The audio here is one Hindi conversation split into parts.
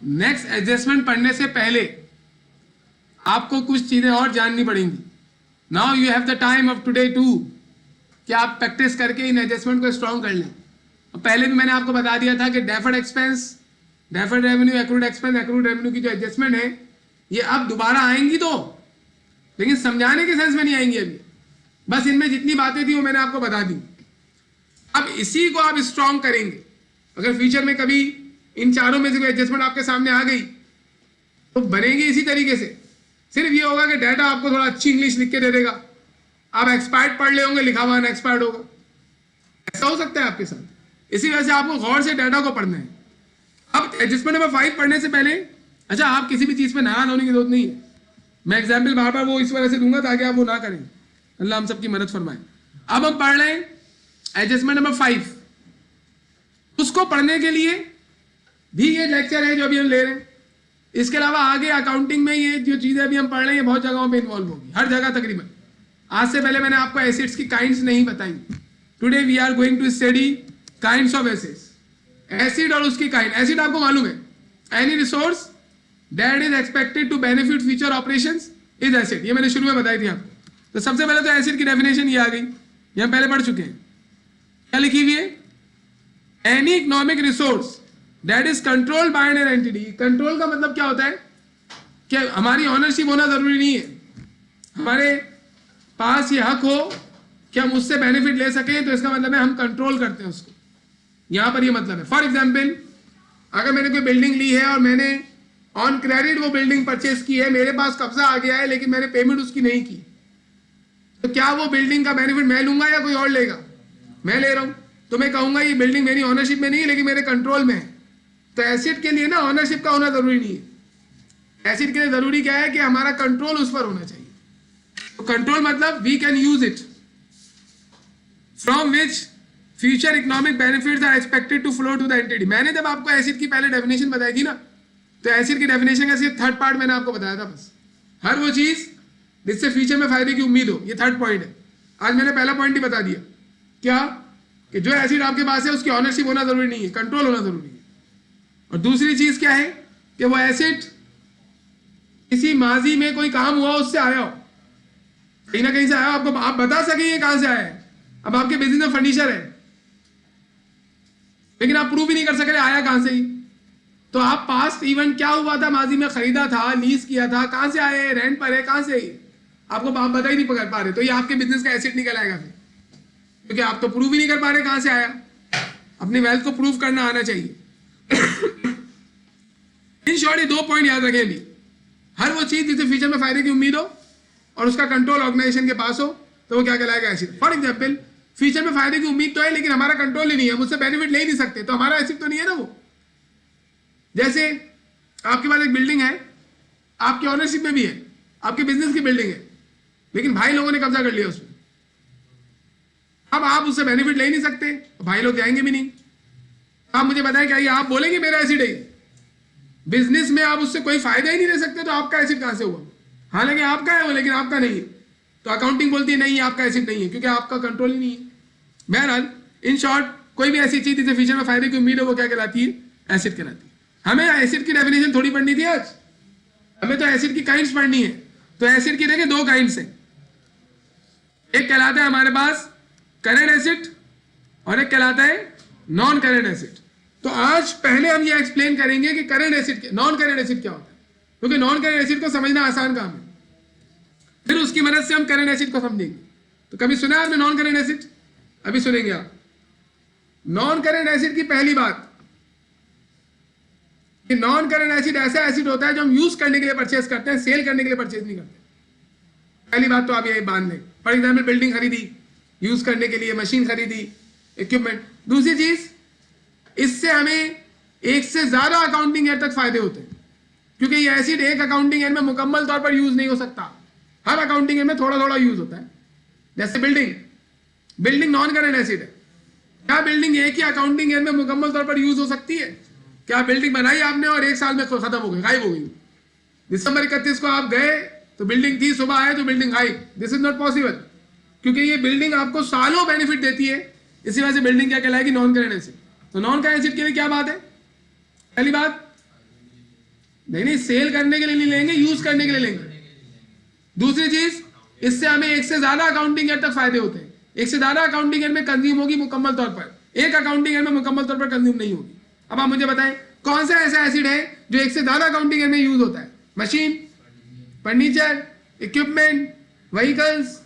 नेक्स्ट एडजस्टमेंट पढ़ने से पहले आपको कुछ चीजें और जाननी पड़ेंगी. Now you have the time of today to कि आप प्रैक्टिस करके इन एडजस्टमेंट को स्ट्रॉन्ग कर लें. पहले भी मैंने आपको बता दिया था कि deferred expense, deferred revenue, accrued expense, accrued revenue की जो एडजस्टमेंट है ये अब दोबारा आएंगी तो, लेकिन समझाने के सेंस में नहीं आएंगी अभी. बस इनमें जितनी बातें थी वो मैंने आपको बता दी. अब इसी को आप स्ट्रॉन्ग करेंगे. अगर फ्यूचर में कभी इन चारों में से कोई एडजस्टमेंट आपके सामने आ गई तो बनेगी इसी तरीके से. सिर्फ ये होगा कि डाटा आपको थोड़ा अच्छी इंग्लिश लिख के दे देगा, आप एक्सपायर्ड पढ़ ले होंगे, लिखा हुआ ना एक्सपायर्ड होगा. ऐसा हो सकता है आपके साथ. इसी वजह से आपको गौर से डाटा को पढ़ना है. अब एडजस्टमेंट नंबर 5 पढ़ने से पहले, अच्छा आप किसी भी चीज पे नाराज होने की जरूरत नहीं है. मैं एग्जाम्पल बार बार वो इस वजह से दूंगा ताकि आप वो ना करें. अल्लाह हम सबकी मदद फरमाए. अब हम पढ़ रहे हैं एडजस्टमेंट नंबर 5. उसको पढ़ने के लिए भी ये लेक्चर है जो अभी हम ले रहे हैं. इसके अलावा आगे अकाउंटिंग में ये जो चीजें अभी हम पढ़ रहे हैं बहुत जगहों पे इन्वॉल्व होगी, हर जगह तकरीबन. आज से पहले मैंने आपको एसिड्स की काइंड्स नहीं बताई. Today we are going to study kinds of assets. Asset और उसकी काइंड. एसिड आपको मालूम है, any resource that is expected to benefit future operations is asset. ये मैंने शुरू में बताई थी आपको. तो सबसे पहले तो एसिड की डेफिनेशन ये आ गई, ये हम पहले पढ़ चुके हैं. क्या लिखी हुई है? Any economic resource that is controlled by an entity. Control का मतलब क्या होता है कि हमारी ऑनरशिप होना जरूरी नहीं है, हमारे पास ये हक हो कि हम उससे बेनिफिट ले सकें, तो इसका मतलब है हम कंट्रोल करते हैं उसको. यहां पर ये मतलब है. फॉर एग्जाम्पल, अगर मैंने कोई बिल्डिंग ली है और मैंने ऑन क्रेडिट वो बिल्डिंग परचेस की है, मेरे पास कब्जा आ गया है लेकिन मैंने पेमेंट उसकी नहीं की, तो क्या वो बिल्डिंग का बेनिफिट मैं लूंगा या कोई और लेगा? मैं ले रहा हूं, तो मैं कहूंगा ये बिल्डिंग मेरी ऑनरशिप में नहीं है लेकिन मेरे कंट्रोल में है. तो एसिड के लिए ना ऑनरशिप का होना जरूरी नहीं है. एसिड के लिए जरूरी क्या है कि हमारा कंट्रोल उस पर होना चाहिए. तो कंट्रोल मतलब we can use it from which future economic benefits are expected to flow to the entity. मैंने जब आपको एसिड की पहले डेफिनेशन बताई थी ना, तो एसिड की डेफिनेशन का सिर्फ थर्ड पार्ट मैंने आपको बताया था. बस हर वो चीज जिससे फ्यूचर में फायदे की उम्मीद हो, ये थर्ड पॉइंट है. आज मैंने पहला पॉइंट ही बता दिया. क्या? कि जो एसिड आपके पास है उसकी ऑनरशिप होना जरूरी नहीं है, कंट्रोल होना जरूरी है. और दूसरी चीज क्या है कि वो एसिड किसी माजी में कोई काम हुआ उससे आया हो, कहीं ना कहीं से आया, आपको आप बता सकें ये कहां से आया है. अब आपके बिजनेस में फर्नीचर है लेकिन आप प्रूव भी नहीं कर सके आया कहां से ही, तो आप पास्ट इवेंट क्या हुआ था, माजी में खरीदा था, लीज किया था, कहां से आए, रेंट पर है, कहां से है, आपको आप बता ही नहीं पा रहे, तो ये आपके बिजनेस का एसिड निकल आएगा फिर, क्योंकि आप तो प्रूव ही नहीं कर पा रहे कहां से आया. अपनी वेल्थ को प्रूव करना आना चाहिए. इन शॉर्ट ये 2 पॉइंट याद रखें अभी. हर वो चीज जिसे फ्यूचर में फायदे की उम्मीद हो और उसका कंट्रोल ऑर्गेनाइजेशन के पास हो, तो वो क्या कहलाएगा? एसिड. फॉर एग्जाम्पल, फ्यूचर में फायदे की उम्मीद तो है लेकिन हमारा कंट्रोल ही नहीं है, मुझसे बेनिफिट ले ही नहीं सकते, तो हमारा एसिड तो नहीं है ना वो. जैसे आपके पास एक बिल्डिंग है, आपकी ऑनरशिप में भी है, आपके बिजनेस की बिल्डिंग है, लेकिन भाई लोगों ने कब्जा कर लिया उसमें. अब आप उससे बेनिफिट ले ही नहीं सकते, भाई लोग जाएंगे भी नहीं. आप मुझे बताएं क्या ये आप बोलेंगे मेरा एसिड है? बिजनेस में आप उससे कोई फायदा ही नहीं ले सकते, तो आपका एसिड कहां से हुआ? हालांकि आपका है वो लेकिन आपका नहीं है, तो अकाउंटिंग बोलती है नहीं आपका एसिड नहीं है, क्योंकि आपका कंट्रोल ही नहीं है. बहरहाल इन शॉर्ट कोई भी ऐसी चीज जिसे फ्यूचर में फायदे की उम्मीद हो वो क्या कहलाती है? एसिड कहलाती है. हमें एसिड की डेफिनेशन थोड़ी पढ़नी थी आज, हमें तो एसिड की काइंड्स पढ़नी है. तो एसिड की देखिए 2 काइंड्स हैं. एक कहलाता है हमारे पास करंट एसिड और एक कहलाता है नॉन करंट एसिड. तो आज पहले हम ये एक्सप्लेन करेंगे कि current acid, non current acid क्या होता है, क्योंकि नॉन करंट एसिड को समझना आसान काम है. फिर उसकी मदद से हम करंट एसिड को समझेंगे. तो कभी सुना आपने नॉन करंट एसिड? अभी सुनेंगे आप. नॉन करंट एसिड की पहली बात कि नॉन करंट एसिड ऐसा एसिड होता है जो हम यूज करने के लिए परचेज करते हैं, सेल करने के लिए परचेज नहीं करते. पहली बात तो आप ये बांध लें. फॉर एग्जाम्पल, बिल्डिंग खरीदी यूज करने के लिए, मशीन खरीदी, इक्विपमेंट. दूसरी चीज, इससे हमें एक से ज्यादा अकाउंटिंग ईयर तक फायदे होते हैं, क्योंकि ये एसिड एक अकाउंटिंग ईयर में मुकम्मल तौर पर यूज नहीं हो सकता, हर अकाउंटिंग ईयर में थोड़ा थोड़ा यूज होता है. जैसे बिल्डिंग नॉन करंट एसिड है. क्या बिल्डिंग एक ही अकाउंटिंग ईयर में मुकम्मल तौर पर यूज हो सकती है? क्या बिल्डिंग बनाई आपने और 1 साल में खत्म हो गई, गायब हो गई? दिसंबर 31 को आप गए तो बिल्डिंग थी, सुबह आए तो बिल्डिंग गायब. दिस इज नॉट पॉसिबल, क्योंकि ये बिल्डिंग आपको सालों बेनिफिट देती है. इसी वजह से बिल्डिंग क्या कहलाएगी? Non current asset. तो नॉन करंट एसिड के लिए क्या बात है? पहली बात नहीं, सेल करने के लिए नहीं लेंगे, यूज करने के लिए लेंगे। दूसरी चीज, इससे हमें एक से ज्यादा अकाउंटिंग ईयर तक फायदे होते हैं। एक से ज्यादा अकाउंटिंग ईयर में कंज्यूम होगी मुकम्मल तौर पर, एक अकाउंटिंग ईयर में मुकम्मल तौर पर कंज्यूम नहीं होगी। अब आप मुझे बताएं कौन सा ऐसा एसिड है जो एक से ज्यादा अकाउंटिंग ईयर में यूज होता है? Machine, furniture, equipment, vehicles,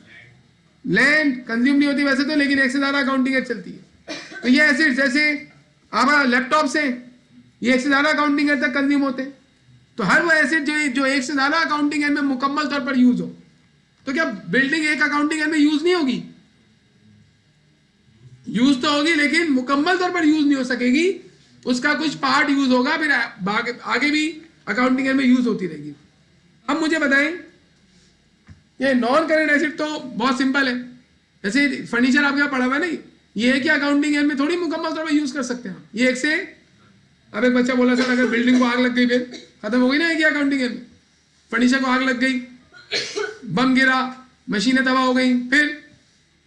land consume नहीं होती वैसे तो, लेकिन एक से ज्यादा अकाउंटिंग ईयर चलती है। तो ये एसिड जैसे हमारा लैपटॉप से, ये एक से ज्यादा अकाउंटिंग ईयर तक कंज्यूम होते हैं। तो हर वो एसिड जो एक से ज्यादा अकाउंटिंग ईयर में मुकम्मल तौर पर यूज हो, तो क्या बिल्डिंग एक अकाउंटिंग ईयर में यूज नहीं होगी? यूज तो होगी, लेकिन मुकम्मल तौर पर यूज नहीं हो सकेगी। उसका कुछ पार्ट यूज होगा, फिर आगे भी अकाउंटिंग ईयर में यूज होती रहेगी। अब मुझे बताएं, ये नॉन करेंट एसिड तो बहुत सिंपल है। जैसे फर्नीचर आपके यहाँ पड़ा हुआ है नहीं, ये है कि अकाउंटिंग ईयर में थोड़ी मुकम्मल तौर पर यूज कर सकते हैं। ये एक से, अब एक बच्चा बोला सर अगर बिल्डिंग को आग लग गई फिर खत्म हो गई ना एक ही अकाउंटिंग ईयर में। फर्नीचर को आग लग गई, बम गिरा, मशीनें तबाह हो गई, फिर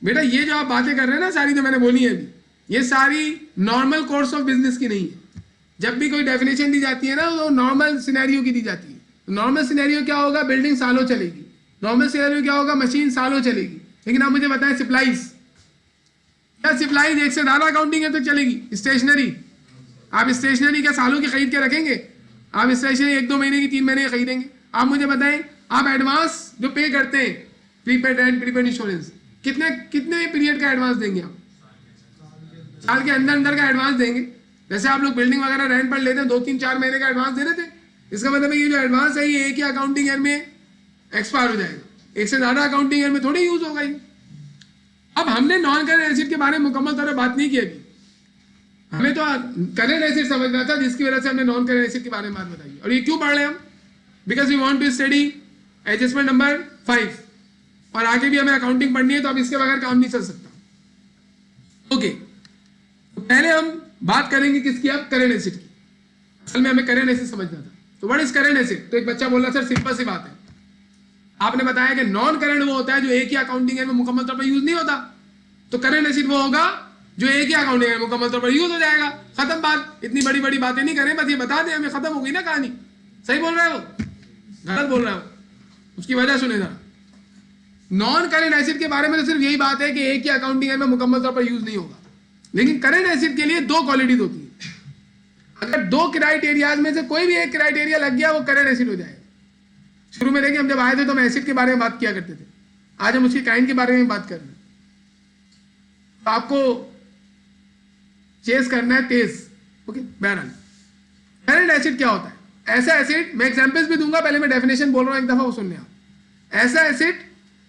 बेटा ये जो आप बातें कर रहे हैं ना सारी जो मैंने बोली है अभी, ये सारी नॉर्मल कोर्स ऑफ बिजनेस की नहीं है। जब भी कोई डेफिनेशन दी जाती है ना तो नॉर्मल सिनेरियो की दी जाती है। तो नॉर्मल सिनेरियो क्या होगा? बिल्डिंग सालों चलेगी। नॉर्मल सिनेरियो क्या होगा? मशीन सालों चलेगी। लेकिन आप मुझे बताएं सप्लाईज, क्या सप्लाईज एक से ज्यादा अकाउंटिंग तक चलेगी? स्टेशनरी, आप स्टेशनरी क्या सालों की खरीद के रखेंगे? आप स्टेशनरी 1-2 महीने की, 3 महीने की खरीदेंगे। आप मुझे बताएं, आप एडवांस जो पे करते हैं, प्रीपेड रेंट, प्रीपेड इंश्योरेंस, कितने पीरियड का एडवांस देंगे आप? साल के अंदर अंदर का एडवांस देंगे। जैसे आप लोग बिल्डिंग वगैरह रेंट पर लेते हैं 2-3-4 महीने का एडवांस दे रहे थे। इसका मतलब है ये जो एडवांस है ये एक ही अकाउंटिंग ईयर में एक्सपायर हो जाएगा, एक से ज्यादा अकाउंटिंग ईयर में थोड़ी यूज होगा ये। अब हमने नॉन करेंट एसिड के बारे में मुकम्मल तौर पर बात नहीं की अभी। हमें तो करेंट एसिड समझना था, जिसकी वजह से हमने नॉन करेंट एसिड के बारे में बात बताई। और ये क्यों पढ़ रहे हैं हम? Because we want to study adjustment number 5, और आगे भी हमें अकाउंटिंग पढ़नी है, तो अब इसके बगैर काम नहीं चल सकता। ओके, तो पहले हम बात करेंगे किसकी? अब करेंट एसिड की। असल में हमें करेंट एसिड समझना था। तो व्हाट इज करेंट एसिड? तो एक बच्चा बोल रहा सर सिंपल सी बात है, आपने बताया कि नॉन करेंट वो होता है जो एक ही अकाउंटिंग ईयर में मुकम्मल तौर पर यूज नहीं होता। तो करेंट एसिड वो होगा जो एक ही अकाउंटिंग ईयर में मुकम्मल तौर पर यूज हो जाएगा। खत्म बात, इतनी बड़ी बड़ी बातें नहीं करें, बस ये बता दें हमें, खत्म हो गई ना कहानी। सही बोल रहे हो, गलत बोल रहे हो? उसकी वजह सुने जरा। नॉन करेंट एसिड के बारे में तो सिर्फ यही बात है कि एक ही अकाउंटिंग ईयर में मुकम्मल तौर पर यूज नहीं होगा। लेकिन करेंट एसिड के लिए 2 क्वालिटीज होती है। अगर 2 क्राइटेरियाज में से कोई भी एक क्राइटेरिया लग गया, वो करेंट एसिड हो जाएगा। शुरू में देखिए हम जब आए थे तो हम एसिड के बारे में बात किया करते थे, आज हम उसकी काइंड के बारे में बात कर रहे हैं। तो आपको चेस करना है तेज। ओके, बहरहाल करेंट एसिड क्या होता है? ऐसा एसिड, मैं एग्जांपल्स भी दूंगा, पहले मैं डेफिनेशन बोल रहा हूं एक दफा, वो सुनने आप। ऐसा एसिड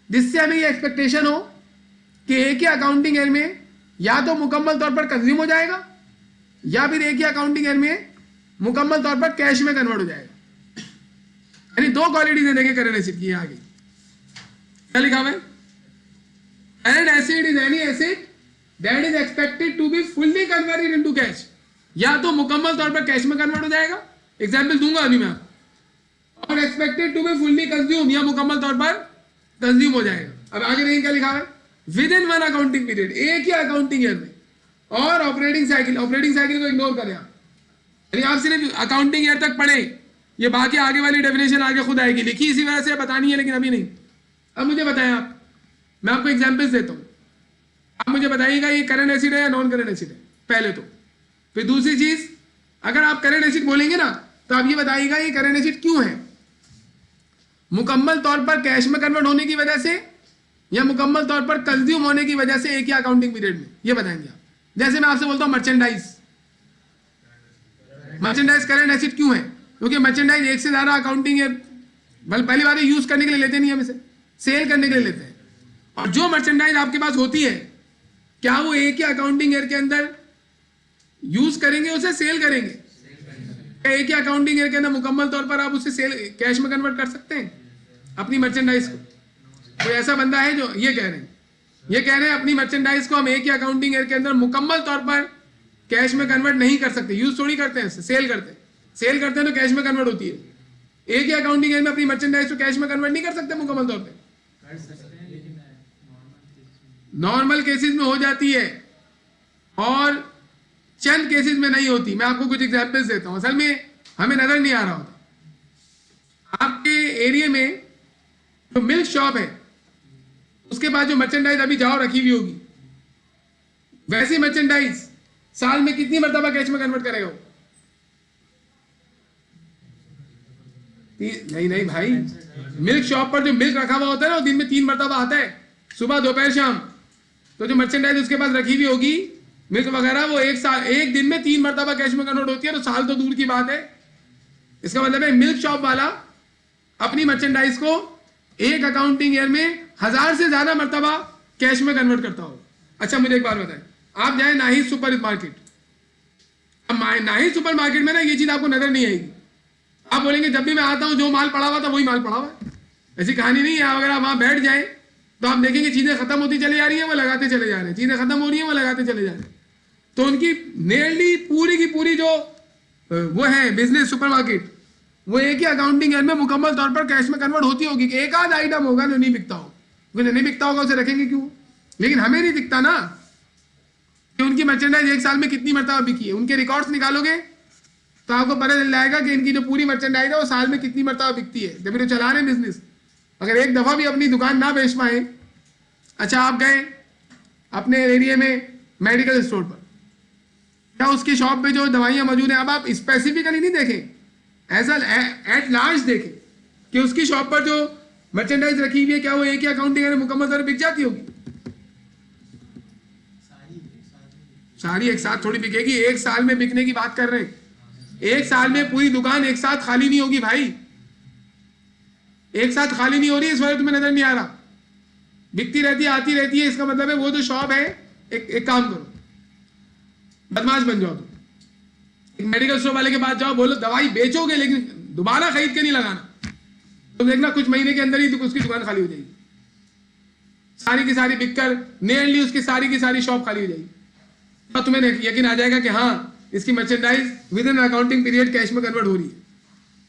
जिससे हमें ये एक्सपेक्टेशन हो कि एक ही अकाउंटिंग ईयर में या तो मुकम्मल तौर पर कंज्यूम हो जाएगा, या फिर एक ही अकाउंटिंग ईयर में मुकम्मल तौर पर कैश में कन्वर्ट हो जाएगा। यानी 2 क्वालिटीज है देखिए करेंट एसिड की। आगे क्या लिखा हुआ है? Current asset is any asset that is expected to be fully converted into cash, या तो मुकम्मल तौर पर कैश में कन्वर्ट हो जाएगा, एग्जांपल दूंगा अभी मैं, और expected to be fully consume, या मुकम्मल तौर पर कंज्यूम हो जाएगा। अब आगे देखिए क्या लिखा है? विद इन 1 अकाउंटिंग पीरियड, एक ही अकाउंटिंग ईयर में, और ऑपरेटिंग साइकिल, ऑपरेटिंग साइकिल को इग्नोर करें आप, यानी आप सिर्फ अकाउंटिंग ईयर तक पढ़े। ये बाकी आगे वाली डेफिनेशन आगे खुद आएगी, लिखी इसी वजह से बतानी है, लेकिन अभी नहीं। अब मुझे बताएं आप, मैं आपको एग्जांपल्स देता हूं, आप मुझे बताइएगा ये करेंट एसिड है या नॉन करेंट एसिड है, पहले तो। फिर दूसरी चीज, अगर आप करेंट एसिड बोलेंगे ना तो आप ये बताइएगा ये करेंट एसिड क्यों है? मुकम्मल तौर पर कैश में कन्वर्ट होने की वजह से, या मुकम्मल तौर पर कंज्यूम होने की वजह से एक ही अकाउंटिंग पीरियड में, ये बताएंगे आप। जैसे मैं आपसे बोलता हूं मर्चेंडाइज, मर्चेंडाइज करेंट एसिड क्यों है? क्योंकि मर्चेंडाइज एक से ज्यादा अकाउंटिंग है, पहली बात यूज करने के लिए लेते नहीं हम इसे, सेल करने के लिए लेते हैं। और जो मर्चेंडाइज आपके पास होती है, क्या वो एक ही अकाउंटिंग ईयर के अंदर यूज करेंगे, उसे सेल करेंगे? क्या एक ही अकाउंटिंग ईयर के अंदर मुकम्मल तौर पर आप उसे सेल, कैश में कन्वर्ट कर सकते हैं अपनी मर्चेंडाइज को? कोई ऐसा बंदा है जो ये कह रहे हैं अपनी मर्चेंडाइज को हम एक ही अकाउंटिंग ईयर के अंदर मुकम्मल तौर पर कैश में कन्वर्ट नहीं कर सकते, यूज थोड़ी करते हैं, सेल करते हैं। सेल करते हैं तो कैश में कन्वर्ट होती है। एक ही अकाउंटिंग ईयर में अपनी मर्चेंडाइज को कैश में कन्वर्ट नहीं कर सकते मुकम्मल तौर पे। नॉर्मल केसेस में हो जाती है और चंद केसेस में नहीं होती। मैं आपको कुछ एग्जांपल्स देता हूं, असल में हमें नजर नहीं आ रहा होता। आपके एरिया में जो मिल्क शॉप है उसके पास जो मर्चेंडाइज अभी जाओ रखी हुई होगी, वैसी मर्चेंडाइज साल में कितनी मर्तबा कैश में कन्वर्ट करेगा वो? नहीं भाई, मिल्क शॉप पर जो मिल्क रखा हुआ होता है ना, वो दिन में 3 मर्तबा आता है, सुबह दोपहर शाम। तो जो मर्चेंडाइज उसके पास रखी हुई होगी मिल्क वगैरह, वो एक दिन में 3 मर्तबा कैश में कन्वर्ट होती है, तो साल तो दूर की बात है। इसका मतलब है मिल्क शॉप वाला अपनी मर्चेंडाइज को एक अकाउंटिंग ईयर में 1000 से ज्यादा मर्तबा कैश में कन्वर्ट करता हो। अच्छा मुझे एक बात बताएं, आप जाए नाहिद सुपर मार्केट, अब नाहिद सुपर मार्केट में ना ये चीज आपको नजर नहीं आएगी। आप बोलेंगे जब भी मैं आता हूं जो माल पड़ा हुआ था वही माल पड़ा हुआ है, ऐसी कहानी नहीं है। अगर आप वहां बैठ जाए तो आप देखेंगे चीजें खत्म होती चली जा रही है, वो लगाते चले जा रहे हैं, चीजें खत्म हो रही है, वो लगाते चले जा रहे हैं। तो उनकी नियरली पूरी की पूरी जो वो है बिजनेस सुपरमार्केट, वो एक ही अकाउंटिंग ईयर में मुकम्मल तौर पर कैश में कन्वर्ट होती होगी। कि एक आध आइटम होगा जो नहीं बिकता हो, नहीं बिकता होगा उसे रखेंगे क्यों? लेकिन हमें नहीं दिखता ना कि उनकी मर्चेंडाइज एक साल में कितनी मरतबा बिकी है। उनके रिकॉर्ड्स निकालोगे तो आपको पता चल जाएगा कि इनकी जो पूरी मर्चेंडाइज है वो साल में कितनी मरतबा बिकती है, जब तो चला रहे बिजनेस। अगर एक दफा भी अपनी दुकान ना बेच पाए, अच्छा आप गए अपने एरिया में मेडिकल स्टोर पर, क्या उसकी शॉप पे जो दवाइयां मौजूद हैं, अब आप स्पेसिफिकली नहीं देखें, ऐसा एट लार्ज देखें कि उसकी शॉप पर जो मर्चेंडाइज रखी हुई है क्या वो एक ही अकाउंटिंग में मुकम्मल तौर पर बिक जाती होगी? सारी एक साथ थोड़ी बिकेगी। एक साल में बिकने की बात कर रहे हैं, एक साल में पूरी दुकान एक साथ खाली नहीं होगी भाई, एक साथ खाली नहीं हो रही है, इस वजह तुम्हें नजर नहीं आ रहा, बिकती रहती है, आती रहती है। इसका मतलब है वो जो शॉप है, एक काम करो, बदमाश बन जाओ तुम, एक मेडिकल स्टोर वाले के पास जाओ, बोलो दवाई बेचोगे लेकिन दोबारा खरीद के नहीं लगाना, तो देखना कुछ महीने के अंदर ही उसकी दुकान खाली हो जाएगी, सारी की सारी बिककर नियरली उसकी सारी की सारी शॉप खाली हो जाएगी। तो तुम्हें यकीन आ जाएगा कि हाँ इसकी merchandise with in accounting period cash में कन्वर्ट हो रही है।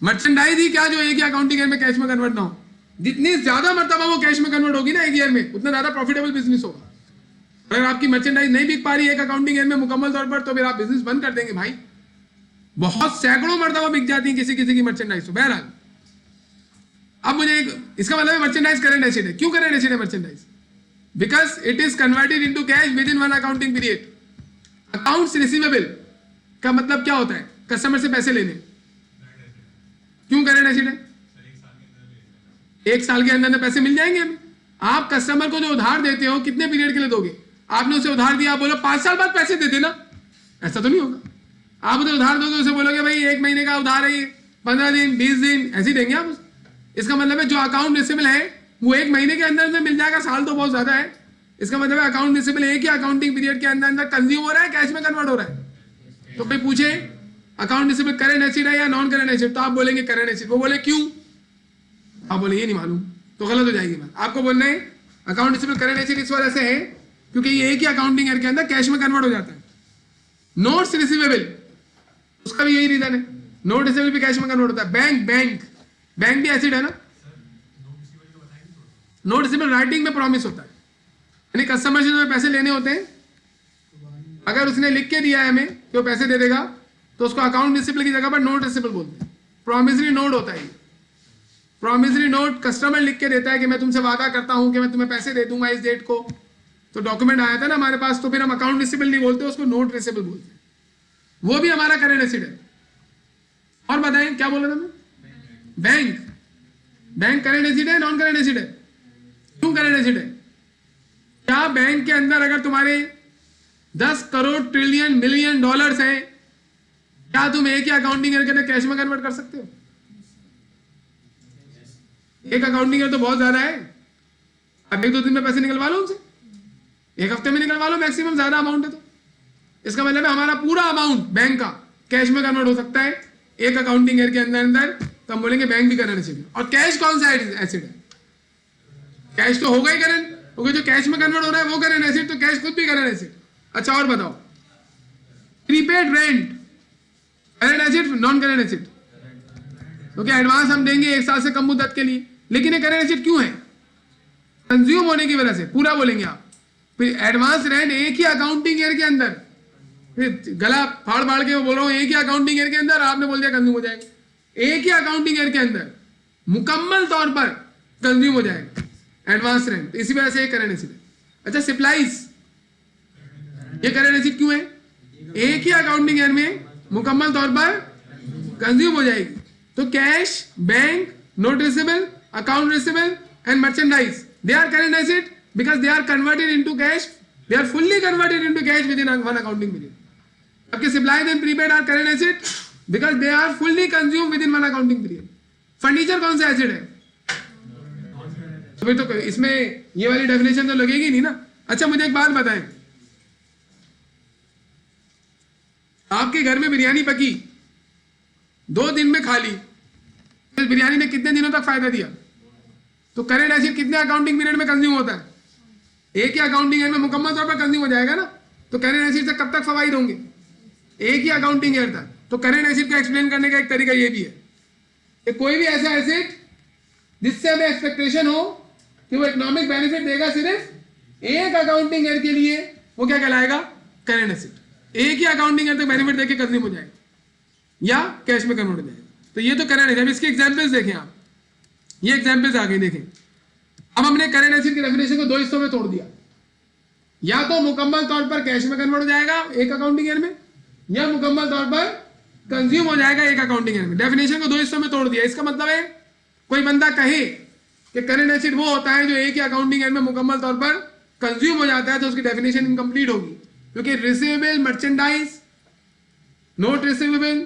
मर्चेंडाइज ही क्या जो एक ही अकाउंटिंग ईयर में कैश में कन्वर्ट ना हो, जितनी ज्यादा मर्तबा वो कैश में कन्वर्ट होगी ना एक ईयर में, उतना ज्यादा प्रॉफिटेबल बिजनेस होगा। अगर आपकी मर्चेंडाइज नहीं बिक पा रही है एक अकाउंटिंग ईयर में मुकम्मल तौर पर, तो फिर आप बिजनेस बंद कर देंगे भाई। बहुत सैकड़ों मर्तबा बिक जाती है किसी किसी की मर्चेंडाइज। तो बहरहाल अब मुझे इसका मतलब मर्चेंडाइज करेंट एसेट है। क्यों करेंट एसेट है merchandise? Because it is converted into cash within one accounting period. Accounts receivable का मतलब क्या होता है? कस्टमर से पैसे लेने। क्यों करेंट एसेट है? एक साल के अंदर पैसे मिल जाएंगे हमें। आप कस्टमर को जो उधार देते हो कितने पीरियड के लिए दोगे? आपने उसे उधार दिया, बोलो 5 साल बाद पैसे दे देना, ऐसा तो नहीं होगा। आप उसे उधार दोगे, उसे बोलोगे भाई 1 महीने का उधार है, 15 दिन 20 दिन ऐसे ही देंगे आप उसे। इसका मतलब है जो अकाउंट रिसीवेबल है वो 1 महीने के अंदर में मिल जाएगा, साल तो बहुत ज्यादा है। इसका मतलब है अकाउंट रिसीवेबल एक ही अकाउंटिंग पीरियड के अंदर अंदर कंज्यूम हो रहा है, कैश में कन्वर्ट हो रहा है। तो कोई पूछे अकाउंट रिसीवेबल करंट एसेट है या नॉन करंट एसेट, तो आप बोलेंगे करंट एसेट। वो बोले क्यों? आप बोले ये नहीं मालूम, तो गलत हो जाएगी बात। आपको बोलना है अकाउंट रिसीवेबल करंट एसेट इस वजह से है क्योंकि ये एक ही अकाउंटिंग ईयर के अंदर कैश में कन्वर्ट हो जाता है। नोट्स रिसीवेबल, उसका भी यही रीजन है, नोट रिसीवेबल भी कैश में कन्वर्ट होता है। बैंक भी एसेट है ना। नोट रिसीवेबल राइटिंग में प्रॉमिस होता है, यानी कस्टमर से जो पैसे लेने होते हैं, अगर उसने लिख के दिया है हमें कि वो पैसे दे देगा, तो उसको अकाउंट रिसीवेबल की जगह पर नोट रिसीवेबल बोलते हैं। प्रॉमिसरी नोट होता है। प्रॉमिसरी नोट कस्टमर लिख के देता है कि मैं तुमसे वादा करता हूं कि मैं तुम्हें पैसे दे दूंगा इस डेट को, तो डॉक्यूमेंट आया था ना हमारे पास, तो फिर हम अकाउंट रिसीवेबल नहीं बोलते, उसको नोट रिसीवेबल बोलते हैं। वो भी हमारा करंट एसेट है। और बताएं क्या बोला था मैं? बैंक करंट एसेट है, नॉन करंट एसेट है? क्यों करंट एसेट है? क्या बैंक के अंदर अगर तुम्हारे 10 करोड़ ट्रिलियन मिलियन डॉलर्स हैं, क्या तुम एक ही अकाउंटिंग ईयर के अंदर कैश में कन्वर्ट कर सकते हो? एक अकाउंटिंग ईयर तो बहुत ज्यादा है। अब 1-2 दिन में पैसे निकलवा लो उनसे, 1 हफ्ते में निकलवा लो मैक्सिमम, ज्यादा अमाउंट है तो। इसका मतलब है हमारा पूरा अमाउंट बैंक का कैश में कन्वर्ट हो सकता है एक अकाउंटिंग ईयर के अंदर तो हम बोलेंगे बैंक भी करंट एसेट है। और कैश कौन सा एसेट है? कैश तो होगा ही करंट, क्योंकि जो कैश में कन्वर्ट हो रहा है वो करंट एसेट, तो कैश खुद भी करंट एसेट। अच्छा और बताओ, prepaid rent current asset non current asset? क्योंकि एडवांस हम देंगे 1 साल से कम मुद्दत के लिए, लेकिन ये करंट एसेट क्यों है? कंज्यूम होने की वजह से। पूरा बोलेंगे आप। फिर एडवांस रेंट एक ही अकाउंटिंग ईयर के अंदर, फिर गला फाड़ के वो बोल रहा हूँ एक ही अकाउंटिंग ईयर के अंदर, आपने बोल दिया कंज्यूम हो जाएगा। एक ही अकाउंटिंग ईयर के अंदर मुकम्मल तौर पर कंज्यूम हो जाएगा, एडवांस रेंट। इसी वजह से ये करंट एसिड है। अच्छा, सप्लाईज, ये करंट एसिड क्यों है? एक ही अकाउंटिंग ईयर में मुकम्मल तौर पर कंज्यूम हो जाएगी। तो cash, bank, note receivable, account receivable and merchandise, they are current asset because they are converted into cash, they are fully converted into cash within one accounting period. आपके supplies and prepaid are current asset because they are fully consume within one accounting period. Furniture कौन सा एसिड है? तो फिर तो इसमें ये वाली डेफिनेशन तो लगेगी नहीं ना। अच्छा, मुझे एक बात बताएं, आपके घर में बिरयानी पकी, 2 दिन में खा ली, इस बिरयानी ने कितने दिनों तक फायदा दिया? तो करंट एसिड कितने अकाउंटिंग पीरियड में कंज्यूम होता है? एक ही अकाउंटिंग ईयर में मुकम्मल तौर पर कंज्यूम हो जाएगा ना। तो करंट एसिड से कब तक फवाइद होंगे? एक ही अकाउंटिंग ईयर तक। तो करंट एसिड को एक्सप्लेन करने का एक तरीका ये भी है कि कोई भी ऐसा एसिड जिससे हमें एक्सपेक्टेशन हो कि वो इकोनॉमिक बेनिफिट देगा सिर्फ एक अकाउंटिंग ईयर के लिए, वो क्या कहलाएगा? Current acid. एक ही अकाउंटिंग ईयर तक बेनिफिट देके कंज्यूम हो जाएगा या कैश में कन्वर्ट हो जाएगा। तो ये तो करंट एसिड। अब इसके एग्जांपल्स देखें आप, ये एग्जांपल्स आ गए देखें। अब हमने करंट एसिड की डेफिनेशन को 2 हिस्सों में तोड़ दिया, या तो मुकम्मल तौर पर कैश में कन्वर्ट हो जाएगा एक अकाउंटिंग ईयर में, या मुकम्मल तौर पर कंज्यूम हो जाएगा एक अकाउंटिंग ईयर में। डेफिनेशन को 2 हिस्सों में तोड़ दिया। इसका मतलब है कोई बंदा कहे कि करंट एसिड वो होता है जो एक ही अकाउंटिंग ईयर में मुकम्मल तौर पर कंज्यूम हो जाता है, तो उसकी डेफिनेशन इनकम्प्लीट होगी, क्योंकि receivable, merchandise, note receivable,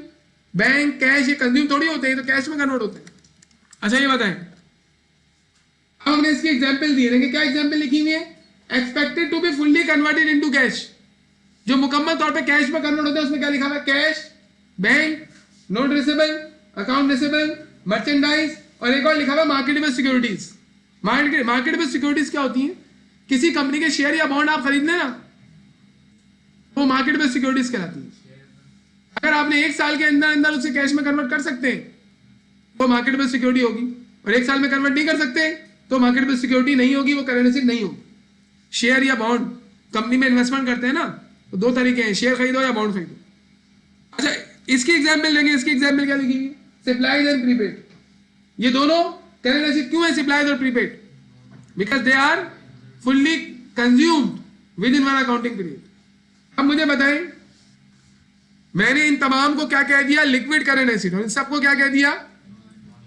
bank, cash, ये कंज्यूम थोड़ी होते हैं, तो कैश में कन्वर्ट होते हैं। अच्छा, ये बताएं, अब हमने इसकी एग्जांपल दिए। देखिए क्या एग्जांपल लिखी हुई है? Expected to be fully converted into cash, जो मुकम्मल तौर पे कैश में कन्वर्ट होता है उसमें क्या लिखा हुआ है? Cash, bank, note receivable, account receivable, merchandise, और एक और लिखा हुआ मार्केटेबल सिक्योरिटीज। मार्केटेबल सिक्योरिटीज क्या होती हैं? किसी कंपनी के शेयर या बॉन्ड आप खरीदने ना, वो मार्केटेबल सिक्योरिटीज कहलाती है। अगर आपने 1 साल के अंदर अंदर उसे कैश में कन्वर्ट कर सकते हैं तो मार्केटेबल सिक्योरिटी होगी, और 1 साल में कन्वर्ट नहीं कर सकते तो मार्केटेबल सिक्योरिटी नहीं होगी, वो करंट एसिड नहीं होगी। शेयर या बॉन्ड, कंपनी में इन्वेस्टमेंट करते हैं ना, तो 2 तरीके हैं, शेयर खरीदो या बॉन्ड खरीदो। अच्छा, इसकी एग्जाम्पल लेंगे। इसकी एग्जाम्पल क्या लिखी हुई? Supplies and prepaid. ये दोनों करंट एसिड क्यों है, सप्लाईज और prepaid? Because they are fully consumed within one accounting period. अब मुझे बताएं, मैंने इन तमाम को क्या कह दिया? Liquid current acid. और इन सबको क्या कह दिया?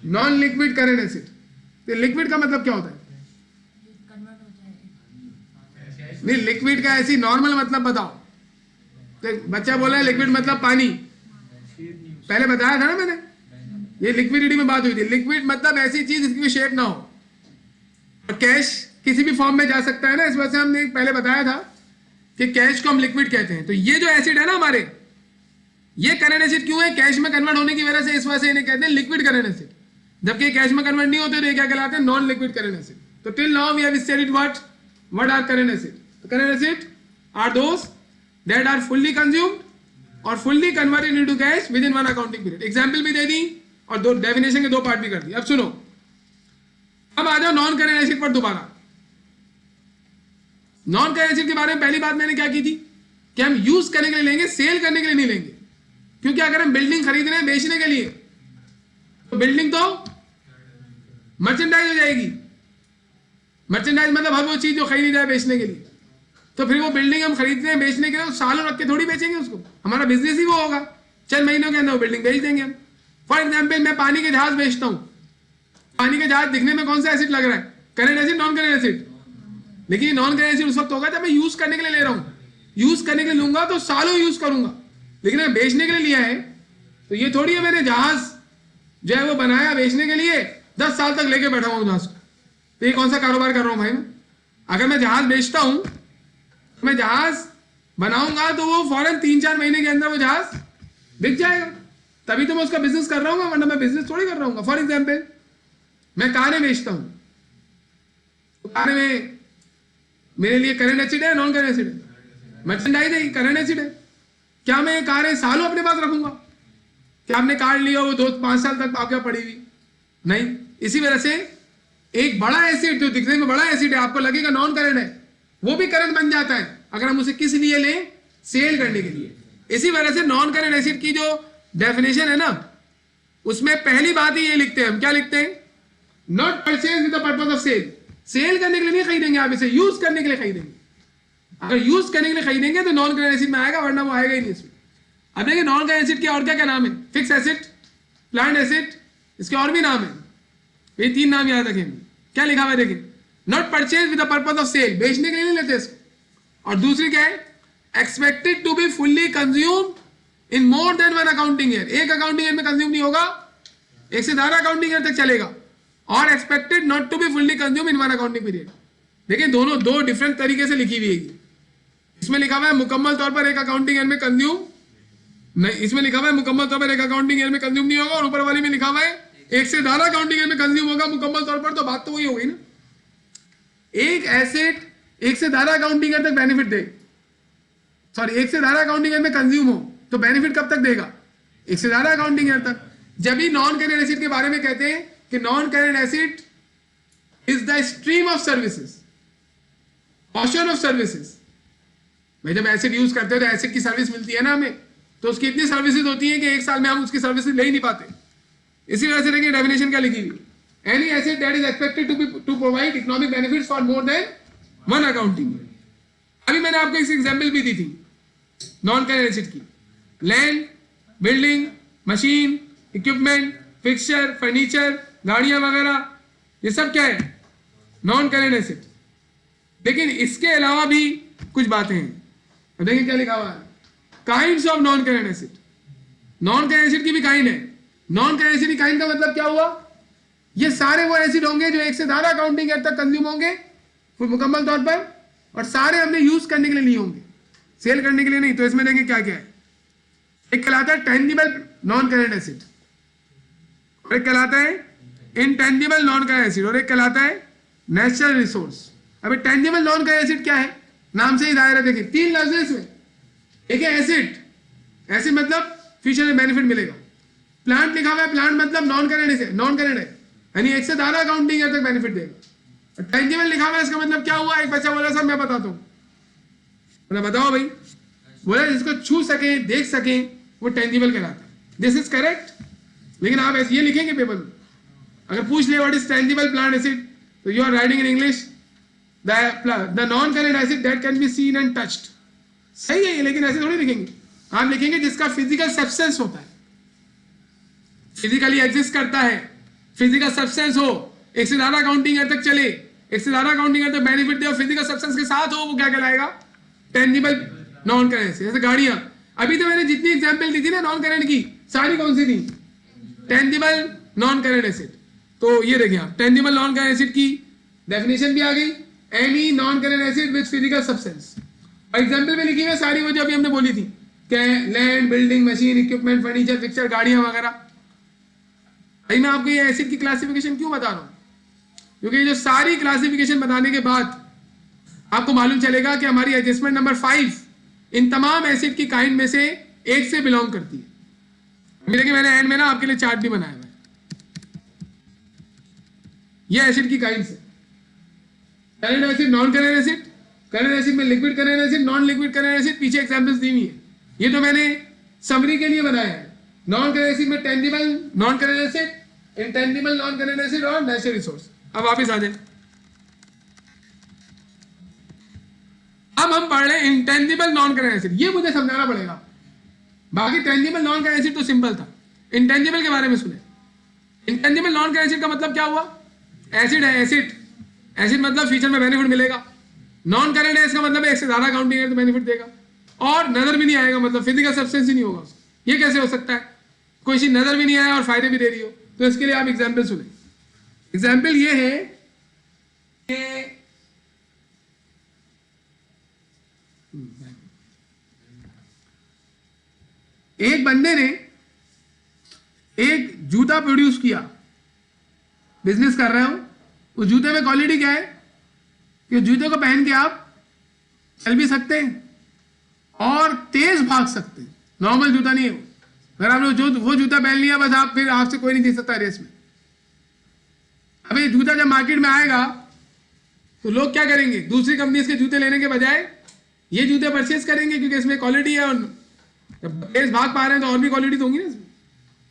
Non liquid current asset. तो लिक्विड का मतलब क्या होता है? नहीं, लिक्विड का ऐसी नॉर्मल मतलब बताओ। तो बच्चा बोला है लिक्विड मतलब पानी, पहले बताया था ना मैंने, ये लिक्विडिटी में बात हुई थी। लिक्विड मतलब ऐसी चीज जिसकी शेप ना हो, और कैश किसी भी फॉर्म में जा सकता है ना, इस वजह से हमने पहले बताया था कि कैश को हम लिक्विड कहते हैं। तो ये जो एसिड है ना हमारे, ये करंट एसिड क्यों है? कैश में कन्वर्ट होने की वजह से, इस वजह से इन्हें कहते हैं लिक्विड करंट एसिड। जबकि कैश में कन्वर्ट नहीं होते तो ये क्या कहलाते हैं? Non liquid current asset. तो till now we have studied what are current asset. Current asset are those that are fully consumed और fully converted into cash within one accounting period. Example भी दे दी और 2 डेफिनेशन के 2 पार्ट भी कर दी। अब सुनो, अब आ जाओ नॉन करंट एसिड पर दोबारा। नॉन करंट एसिड के बारे में पहली बात मैंने क्या की थी कि हम यूज करने के लिए लेंगे, सेल करने के लिए नहीं लेंगे। क्योंकि अगर हम बिल्डिंग खरीद रहे हैं बेचने के लिए, तो बिल्डिंग तो मर्चेंडाइज हो जाएगी। मर्चेंडाइज मतलब हर वो चीज जो खरीदी जाए बेचने के लिए। तो फिर वो बिल्डिंग हम खरीदते हैं बेचने के लिए, तो सालों रख के थोड़ी बेचेंगे उसको। हमारा बिजनेस ही वो होगा, चंद महीनों के अंदर वो बिल्डिंग बेच देंगे हम। फॉर एग्जाम्पल, मैं पानी के जहाज बेचता हूँ। पानी के जहाज दिखने में कौन सा एसिड लग रहा है? Current acid, non current acid? लेकिन नॉन करंट एसिड उस वक्त होगा जब मैं यूज करने के लिए ले रहा हूँ। यूज करने के लिए लूंगा तो सालों यूज करूंगा, लेकिन अगर बेचने के लिए लिया है तो ये थोड़ी है मैंने जहाज जो है वो बनाया बेचने के लिए, 10 साल तक लेके बैठा हूँ जहाज को। तो ये कौन सा कारोबार कर रहा हूँ भाई मैं? अगर मैं जहाज बेचता हूँ, मैं जहाज बनाऊंगा तो वो फौरन 3-4 महीने के अंदर वो जहाज बिक जाएगा, तभी तो मैं उसका बिजनेस कर रहा हूँ, वरना मैं बिजनेस थोड़ी कर रहा हूँ। फॉर एग्जाम्पल, मैं कारें बेचता हूँ, तो कारें में मेरे लिए करंट एसिड है, नॉन करंट एसिड है? मर्चेंडाइज है, करंट एसिड है। क्या मैं ये कारें सालों अपने पास रखूंगा? क्या आपने कार लिया वो 2-5 साल तक आपके पड़ी हुई? नहीं। इसी वजह से एक बड़ा एसिड जो दिखने में बड़ा एसिड है, आपको लगेगा नॉन करंट है, वो भी करंट बन जाता है अगर हम उसे किस लिए लें? सेल करने के लिए। इसी वजह से नॉन करंट एसिड की जो डेफिनेशन है ना, उसमें पहली बात ही ये लिखते हैं हम, क्या लिखते हैं? Not purchase with the purpose of sale, sale करने के लिए नहीं खरीदेंगे आप इसे, यूज करने के लिए खरीदेंगे। अगर यूज करने के लिए खरीदेंगे तो नॉन करेंट एसिड में आएगा, वरना वो आएगा ही नहीं इसमें। अब देखिए नॉन करेंट एसिड के और क्या क्या नाम है, फिक्स एसिड, प्लांट एसिड, इसके और भी नाम है, ये 3 नाम याद रखेंगे। क्या लिखा हुआ है देखिए, not purchase with the purpose of sale, बेचने के लिए नहीं लेते इसको। और दूसरी क्या है, expected to be fully consume in more than 1 accounting year, एक अकाउंटिंग ईयर में कंज्यूम नहीं होगा, 1 से ज्यादा अकाउंटिंग ईयर तक चलेगा। और expected not to be fully consume in 1 accounting period. देखिए दोनों 2 डिफरेंट तरीके से लिखी हुई है। इसमें लिखा हुआ है मुकम्मल तौर पर एक अकाउंटिंग ईयर में कंज्यूम नहीं, इसमें लिखा हुआ है मुकम्मल तौर पर एक अकाउंटिंग ईयर में कंज्यूम नहीं होगा, और ऊपर वाले में लिखा हुआ है 1 से ज्यादा अकाउंटिंग ईयर में कंज्यूम होगा मुकम्मल तौर पर। तो बात तो वही हो गई ना, एक एसेट 1 से ज्यादा अकाउंटिंग ईयर तक बेनिफिट दे, सॉरी 1 से ज्यादा अकाउंटिंग ईयर में कंज्यूम हो तो बेनिफिट कब तक देगा, 1 से ज्यादा अकाउंटिंग ईयर तक। जब भी नॉन करेंट एसिड के बारे में कहते हैं कि non current asset is the stream of services, portion of services. भाई जब एसिड यूज करते हो तो एसिड की सर्विस मिलती है ना हमें, तो उसकी इतनी सर्विसेज होती है कि 1 साल में हम उसकी सर्विसेज ले ही नहीं पाते। इसी वजह से देखिए डेफिनेशन क्या लिखी हुई, any asset that is expected to provide economic benefits for more than 1 accounting year. अभी मैंने आपको एक एग्जांपल भी दी थी नॉन करेंट एसिड की, land, building, machine, equipment, fixture, furniture, गाड़ियां वगैरह, ये सब क्या है, नॉन करेंट एसिड। लेकिन इसके अलावा भी कुछ बातें हैं। अब देखिए क्या लिखा हुआ है, kinds of non current asset. Non current asset की भी काइंड है। नॉन करेंट एसिड की काइंड का मतलब क्या हुआ, ये सारे वो एसिड होंगे जो 1 से ज्यादा अकाउंटिंग ईयर तक कंज्यूम होंगे फिर मुकम्मल तौर पर, और सारे हमने यूज करने के लिए नहीं होंगे, सेल करने के लिए नहीं। तो इसमें देखिए क्या क्या है, एक कहलाता है टेंजिबल नॉन करेंट एसिड, और एक कहलाता है इनटेंजिबल नॉन करेंट एसिड, और एक कहलाता है नेचुरल रिसोर्स। अभी टेंजिबल नॉन करेंट एसिड क्या है, नाम से ही जाहिर है। देखिए 3 लफ्ज है इसमें, एक है एसिड, एसिड मतलब फ्यूचर में बेनिफिट मिलेगा। प्लांट लिखा हुआ है, प्लांट मतलब नॉन करेंट है, नॉन करेंट है, यानी 1 से ज्यादा अकाउंटिंग ईयर तक बेनिफिट देगा। टेंजिबल लिखा हुआ है, इसका मतलब क्या हुआ, एक बच्चा बोला सर मैं बताता हूँ, मतलब बताओ भाई, बोला जिसको छू सके देख सके वो टेंजिबल कहलाता है। This is correct. लेकिन आप ऐसे ये लिखेंगे पेपर में, अगर पूछ ले what is tangible plant asset, तो you are writing in English the non current asset that can be seen and touched. सही है ये, लेकिन ऐसे थोड़ी लिखेंगे, आप लिखेंगे जिसका फिजिकल सब्सटेंस होता है, फिजिकली एग्जिस्ट करता है, फिजिकल सब्सटेंस हो, 1 से ज्यादा अकाउंटिंग ईयर तक चले, 1 से ज्यादा अकाउंटिंग ईयर तक बेनिफिट दे और फिजिकल सब्सटेंस के साथ हो, वो क्या कहलाएगा, टेंजिबल नॉन करेंट एसिड। जैसे गाड़ियां, अभी तो मैंने जितनी एग्जांपल दी थी ना नॉन करेंट की, सारी कौन सी थी, टेंजिबल नॉन करेंट एसिड। तो ये देखिए आप, टेंजिबल नॉन करेंट एसिड की डेफिनेशन भी आ गई, any non current acid with physical substance. और एग्जांपल में लिखी हुई सारी वो जो अभी हमने बोली थी, क्या land, building, machine, equipment, furniture, fixture, गाड़ियां वगैरह। भाई मैं आपको ये एसिड की क्लासिफिकेशन क्यों बता रहा हूं, क्योंकि ये जो सारी क्लासिफिकेशन बताने के बाद आपको मालूम चलेगा कि हमारी एडजस्टमेंट नंबर 5 इन तमाम एसिड की काइंड में से एक से बिलोंग करती है। देखिए मैंने एंड में ना आपके लिए चार्ट भी बनाया हुआ है, ये एसिड की काइंड है, current asset, non current asset, current asset में liquid current asset, non liquid current asset, पीछे एग्जांपल्स दी हुई है, ये तो मैंने समरी के लिए बनाया है। नॉन करेंट एसिड में tangible non current acid, intangible non current acid और नेचुरल रिसोर्स। अब वापस आ जाए, अब हम पढ़ रहे हैं इंटेंजिबल नॉन करेंट एसिड। ये मुझे समझाना पड़ेगा, बाकी टेंजिबल नॉन करेंट एसिड तो सिंपल था। इंटेंजिबल के बारे में सुने, इंटेंजिबल नॉन करेंट एसिड का मतलब क्या हुआ, एसिड है, एसिड, एसिड मतलब फ्यूचर में बेनिफिट मिलेगा। नॉन करेंट है, इसका मतलब 1 से ज्यादा अकाउंटिंग है तो बेनिफिट देगा, और नजर भी नहीं आएगा, मतलब फिजिकल सब्सटेंस ही नहीं होगा। ये कैसे हो सकता है, कोई चीज नजर भी नहीं आया और फायदे भी दे रही हो। तो इसके लिए आप एग्जाम्पल सुने। एग्जाम्पल ये है कि एक बंदे ने एक जूता प्रोड्यूस किया, बिजनेस कर रहे हो, उस जूते में क्वालिटी क्या है कि जूते को पहन के आप चल भी सकते हैं और तेज भाग सकते हैं। नॉर्मल जूता नहीं है वो, अगर आपने जो वो जूता पहन लिया बस आप फिर आपसे कोई नहीं जीत सकता रेस में। अब ये जूता जब मार्केट में आएगा तो लोग क्या करेंगे, दूसरी कंपनी के जूते लेने के बजाय ये जूते परचेज करेंगे, क्योंकि इसमें क्वालिटी है और जब तेज भाग पा रहे हैं तो और भी क्वालिटी तो होंगी ना इसमें।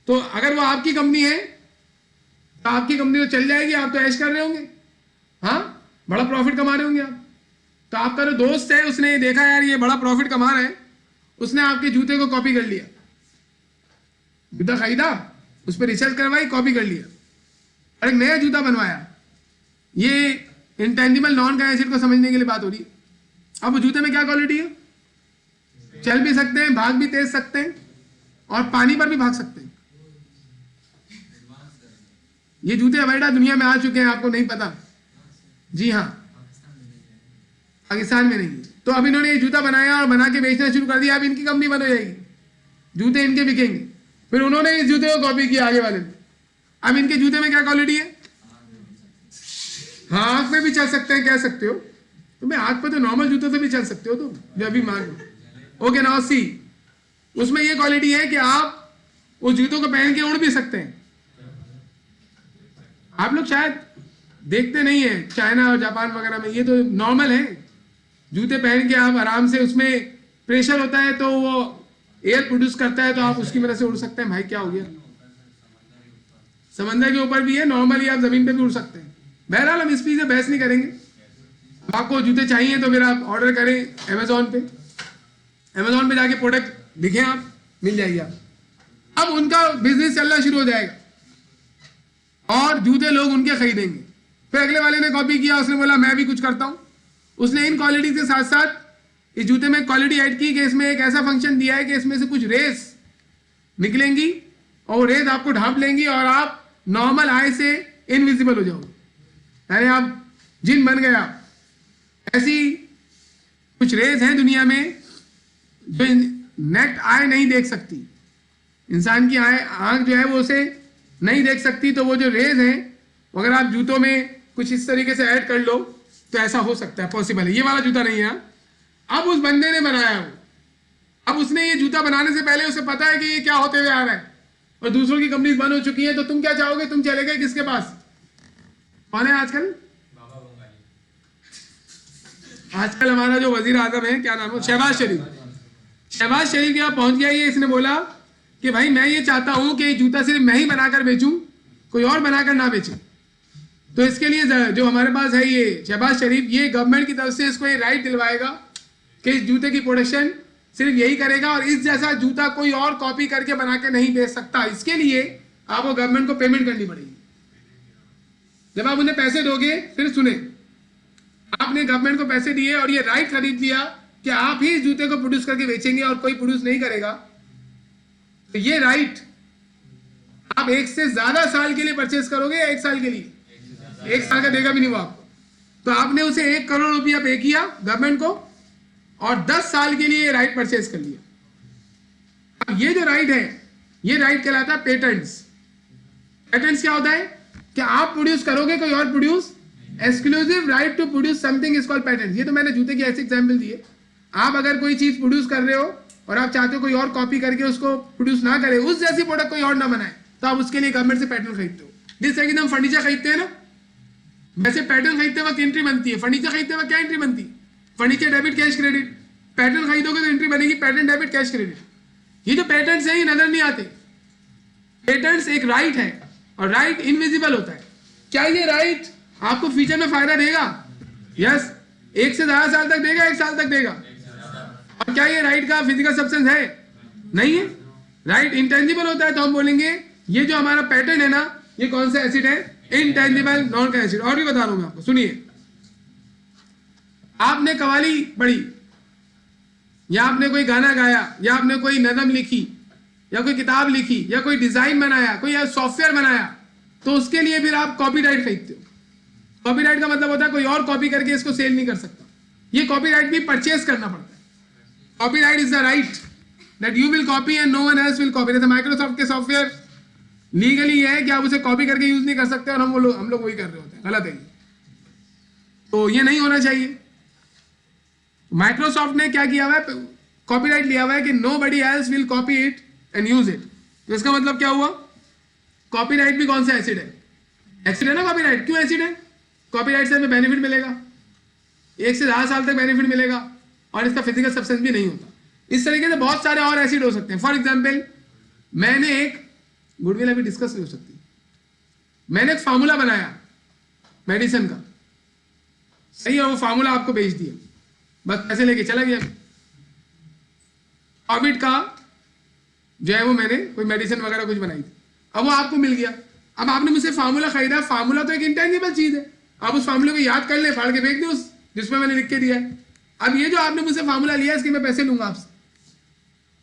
तो अगर वो आपकी कंपनी है तो आपकी कंपनी तो चल जाएगी, आप तो ऐश कर रहे होंगे, हाँ, बड़ा प्रॉफिट कमा रहे होंगे आप। तो आपका जो दोस्त है उसने देखा यार ये बड़ा प्रॉफिट कमा रहा है, उसने आपके जूते को कॉपी कर लिया, जूता खरीदा, उस पर रिसर्च करवाई, कॉपी कर लिया और एक नया जूता बनवाया। ये इंटेंजिबल नॉन काइनेसिस को समझने के लिए बात हो रही है। अब वो जूते में क्या क्वालिटी है? चल भी सकते हैं, भाग भी तेज सकते हैं और पानी पर भी भाग सकते हैं। ये जूते अवेडा दुनिया में आ चुके हैं, आपको नहीं पता? जी हाँ, पाकिस्तान में नहीं। तो अब इन्होंने ये जूता बनाया और बना के बेचना शुरू कर दिया। अब इनकी कंपनी बंद हो जाएगी, जूते इनके बिकेंगे। फिर उन्होंने इस जूते को कॉपी किया आगे वाले ने। अब इनके जूते में क्या क्वालिटी है? हाँ, आंख में भी चल सकते हैं, कह सकते हो। तो मैं आंख पे तो नॉर्मल जूते से भी चल सकते हो तुम, जो अभी मांग। ओके नाउ सी, उसमें ये क्वालिटी है कि आप उस जूतों को पहन के उड़ भी सकते हैं। आप लोग शायद देखते नहीं है चाइना और जापान वगैरह में, ये तो नॉर्मल है। जूते पहन के आप आराम से, उसमें प्रेशर होता है तो वो एयर प्रोड्यूस करता है, तो आप उसकी वजह से उड़ सकते हैं। भाई क्या हो गया? समंदर के ऊपर भी है, नॉर्मली आप जमीन पे भी उड़ सकते हैं। बहरहाल हम इस चीज से बहस नहीं करेंगे। आपको जूते चाहिए तो फिर आप ऑर्डर करें अमेजोन पे। अमेजोन पे जाके प्रोडक्ट दिखें, आप मिल जाएगी आप। अब उनका बिजनेस चलना शुरू हो जाएगा और जूते लोग उनके खरीदेंगे। फिर अगले वाले ने कॉपी किया, उसने बोला मैं भी कुछ करता हूं। उसने इन क्वालिटी के साथ साथ इस जूते में क्वालिटी ऐड की कि इसमें एक ऐसा फंक्शन दिया है कि इसमें से कुछ रेस निकलेंगी और वो रेस आपको ढांप लेंगी और आप नॉर्मल आई से इनविजिबल हो जाओगे, यानी आप जिन बन गए। आप ऐसी कुछ रेस हैं दुनिया में जो नेट आई नहीं देख सकती, इंसान की आंख जो है वो उसे नहीं देख सकती। तो वो जो रेज हैं, अगर आप जूतों में कुछ इस तरीके से ऐड कर लो तो ऐसा हो सकता है, पॉसिबल है। ये वाला जूता नहीं है। अब उस बंदे ने बनाया वो, अब उसने ये जूता बनाने से पहले उसे पता है कि ये क्या होते हुए आ रहा है और दूसरों की कंपनी बंद हो चुकी है। तो तुम क्या चाहोगे? तुम चले गए किसके पास? कौन है आजकल? आजकल हमारा जो वजीर आजम है, क्या नाम है, शहबाज शरीफ। शहबाज शरीफ यहाँ पहुंच गया। ये इसने बोला कि भाई मैं ये चाहता हूं कि जूता सिर्फ मैं ही बनाकर बेचूं, कोई और बनाकर ना बेचे। तो इसके लिए जो हमारे पास है ये शहबाज शरीफ, ये गवर्नमेंट की तरफ से इसको ये राइट दिलवाएगा कि इस जूते की प्रोडक्शन सिर्फ यही करेगा और इस जैसा जूता कोई और कॉपी करके बना के नहीं बेच सकता। इसके लिए आपको गवर्नमेंट को पेमेंट करनी पड़ेगी। जब आप उन्हें पैसे दोगे, फिर सुने, आपने गवर्नमेंट को पैसे दिए और ये राइट खरीद लिया कि आप ही इस जूते को प्रोड्यूस करके बेचेंगे और कोई प्रोड्यूस नहीं करेगा, तो ये राइट आप एक से ज्यादा साल के लिए परचेस करोगे या एक साल के लिए? एक साल का देगा भी नहीं वो आपको। तो आपने उसे 1 करोड़ रुपया पे किया गवर्नमेंट को और 10 साल के लिए राइट परचेस कर लिया। अब ये जो राइट है, ये राइट कहलाता है पेटेंट्स। पेटेंट्स क्या होता है कि आप प्रोड्यूस करोगे, कोई और produce, exclusive right to produce something is called patent. ये तो मैंने जूते की ऐसी एग्जांपल दी है। आप अगर कोई चीज प्रोड्यूस कर रहे हो और आप चाहते हो कोई और कॉपी करके उसको प्रोड्यूस ना करे, उस जैसी प्रोडक्ट कोई और ना बनाए, तो आप उसके लिए गवर्नमेंट से पैटर्न खरीदते हो। जिससे कि हम फर्नीचर खरीदते हैं ना, वैसे पैटर्न खरीदते वक्त एंट्री बनती है। फर्नीचर खरीदते वक्त क्या एंट्री बनती है? Furniture debit cash credit. Pattern खरीदोगे तो एंट्री बनेगी पैटर्न डेबिट कैश क्रेडिट। ये जो पैटर्न्स हैं ये नजर नहीं आते। पैटर्न्स एक राइट है और राइट इनविजिबल होता है। क्या ये राइट आपको फ्यूचर में फायदा देगा? यस, 1 से ज्यादा साल तक देगा, 1 साल तक देगा। और क्या ये राइट का फिजिकल सब्सटेंस है? नहीं है। राइट इंटेंजिबल होता है। तो हम बोलेंगे ये जो हमारा पैटर्न है ना, ये कौन सा एसिड है? Intangible non kinesis. और भी बता रहा हूं मैं आपको, सुनिए। आपने कवाली पढ़ी या आपने कोई गाना गाया या आपने कोई नज़म लिखी या कोई किताब लिखी या कोई डिजाइन बनाया, कोई सॉफ्टवेयर बनाया, तो उसके लिए फिर आप कॉपीराइट खरीदते हो। कॉपीराइट का मतलब होता है कोई और कॉपी करके इसको सेल नहीं कर सकता। ये कॉपीराइट भी परचेस करना पड़ता है। Copyright is the right that you will copy and no one else will copy. जैसे माइक्रोसॉफ्ट के सॉफ्टवेयर लीगली है कि आप उसे कॉपी करके यूज नहीं कर सकते और हम लोग वही कर रहे होते हैं। गलत है। तो ये नहीं होना चाहिए। माइक्रोसॉफ्ट ने क्या किया हुआ है? कॉपीराइट लिया हुआ है कि nobody else will copy it and use it. तो इसका मतलब क्या हुआ? कॉपीराइट भी कौन सा एसिड है? एसिड है ना कॉपीराइट। क्यों एसिड है? कॉपीराइट से हमें बेनिफिट मिलेगा, 1 से ज्यादा साल तक बेनिफिट मिलेगा और इसका फिजिकल सब्सटेंस भी नहीं होता। इस तरीके से बहुत सारे और एसिड हो सकते हैं। फॉर एग्जाम्पल, मैंने एक गुडविल अभी डिस्कस नहीं हो सकती, मैंने एक फार्मूला बनाया मेडिसिन का, सही है, वो फार्मूला आपको भेज दिया, बस पैसे लेके चला गया। कोविड का जो है वो मैंने कोई मेडिसिन वगैरह कुछ बनाई थी, अब वो आपको मिल गया। अब आपने मुझसे फार्मूला खरीदा, फार्मूला तो एक इंटेंजिबल चीज है, आप उस फार्मूले को याद कर ले, फाड़ के फेंक दो उस जिसमें मैंने लिख के दिया है। अब ये जो आपने मुझसे फार्मूला लिया इसके मैं पैसे लूंगा आपसे,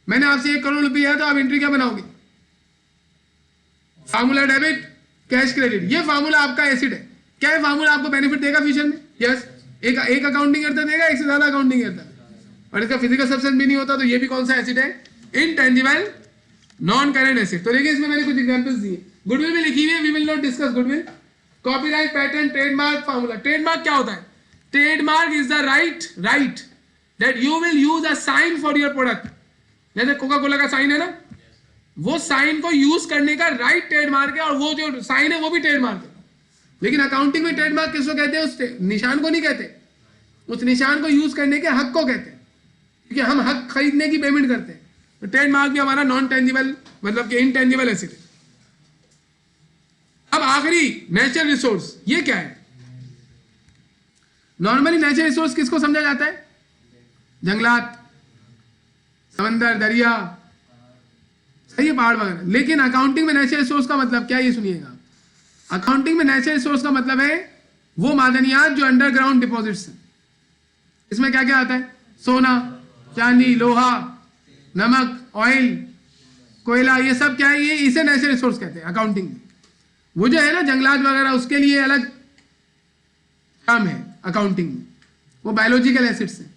मैंने आपसे 1 करोड़ रुपया तो आप एंट्री क्या बनाओगे? फार्मूला डेबिट कैश क्रेडिट, ये फार्मूला आपका एसिड है। क्या ये फार्मूला आपको बेनिफिट देगा फ्यूचर में? यस, एक अकाउंटिंग करता देगा, एक से ज्यादा अकाउंटिंग करता है, और इसका फिजिकल सब्सटेंस भी नहीं होता, तो ये भी कौन सा एसिड है? Intangible non current acid. तो देखिए इसमें मैंने कुछ एग्जांपल्स दिए, गुडविल में लिखी हुई है, we will not discuss goodwill. Copyright, patent, trademark, formula. Trademark क्या होता है? Trademark is the right that you will use a sign for your product. जैसे कोका कोला का साइन है ना, वो साइन को यूज करने का राइट ट्रेडमार्क है, और वो जो साइन है वो भी ट्रेडमार्क है। लेकिन अकाउंटिंग में ट्रेडमार्क किसको कहते हैं? उस निशान को नहीं कहते, उस निशान को यूज करने के हक को कहते हैं, क्योंकि हम हक खरीदने की पेमेंट करते हैं। तो ट्रेडमार्क भी हमारा नॉन टेंजिबल मतलब कि इनटेंजिबल एसिड है। अब आखिरी नेचुरल रिसोर्स, ये क्या है? नॉर्मली नेचुरल रिसोर्स किसको समझा जाता है? जंगलात, समंदर, दरिया, सही है, पहाड़ वगैरह। लेकिन अकाउंटिंग में नेचुरल रिसोर्स का मतलब क्या है, ये सुनिएगा। अकाउंटिंग में नेचुरल रिसोर्स का मतलब है वो मादनियात जो अंडरग्राउंड डिपॉजिट्स हैं। इसमें क्या क्या आता है? सोना, चांदी, लोहा, नमक, ऑयल, कोयला, ये सब क्या है? ये इसे नेचुरल रिसोर्स कहते हैं अकाउंटिंग में। वो जो है ना जंगलात वगैरह, उसके लिए अलग काम है अकाउंटिंग में, वो बायोलॉजिकल एसिड्स हैं,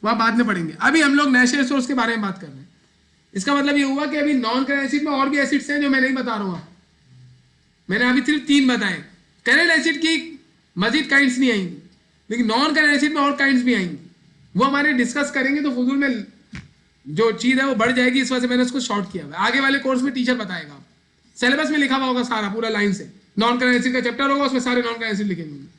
वो आप बाद में पढ़ेंगे। अभी हम लोग नेचुरल रिसोर्स के बारे में बात कर रहे हैं। इसका मतलब ये हुआ कि अभी नॉन करेंट एसिड में और भी एसिड्स हैं जो मैं नहीं बता रहा हूँ। मैंने अभी सिर्फ 3 बताए। करेंट एसिड की मजीद काइंड्स नहीं आएंगी, लेकिन नॉन करेंट एसिड में और काइंड्स भी आएंगी, वो हमारे डिस्कस करेंगे, तो फजूल में जो चीज़ है वो बढ़ जाएगी, इस वजह से मैंने उसको शॉर्ट किया हुआ है। आगे वाले कोर्स में टीचर बताएगा, सिलेबस में लिखा हुआ होगा सारा पूरा लाइन से, नॉन करेंट एसिड का चैप्टर होगा, उसमें सारे नॉन करेंट एसिड लिखे होंगे।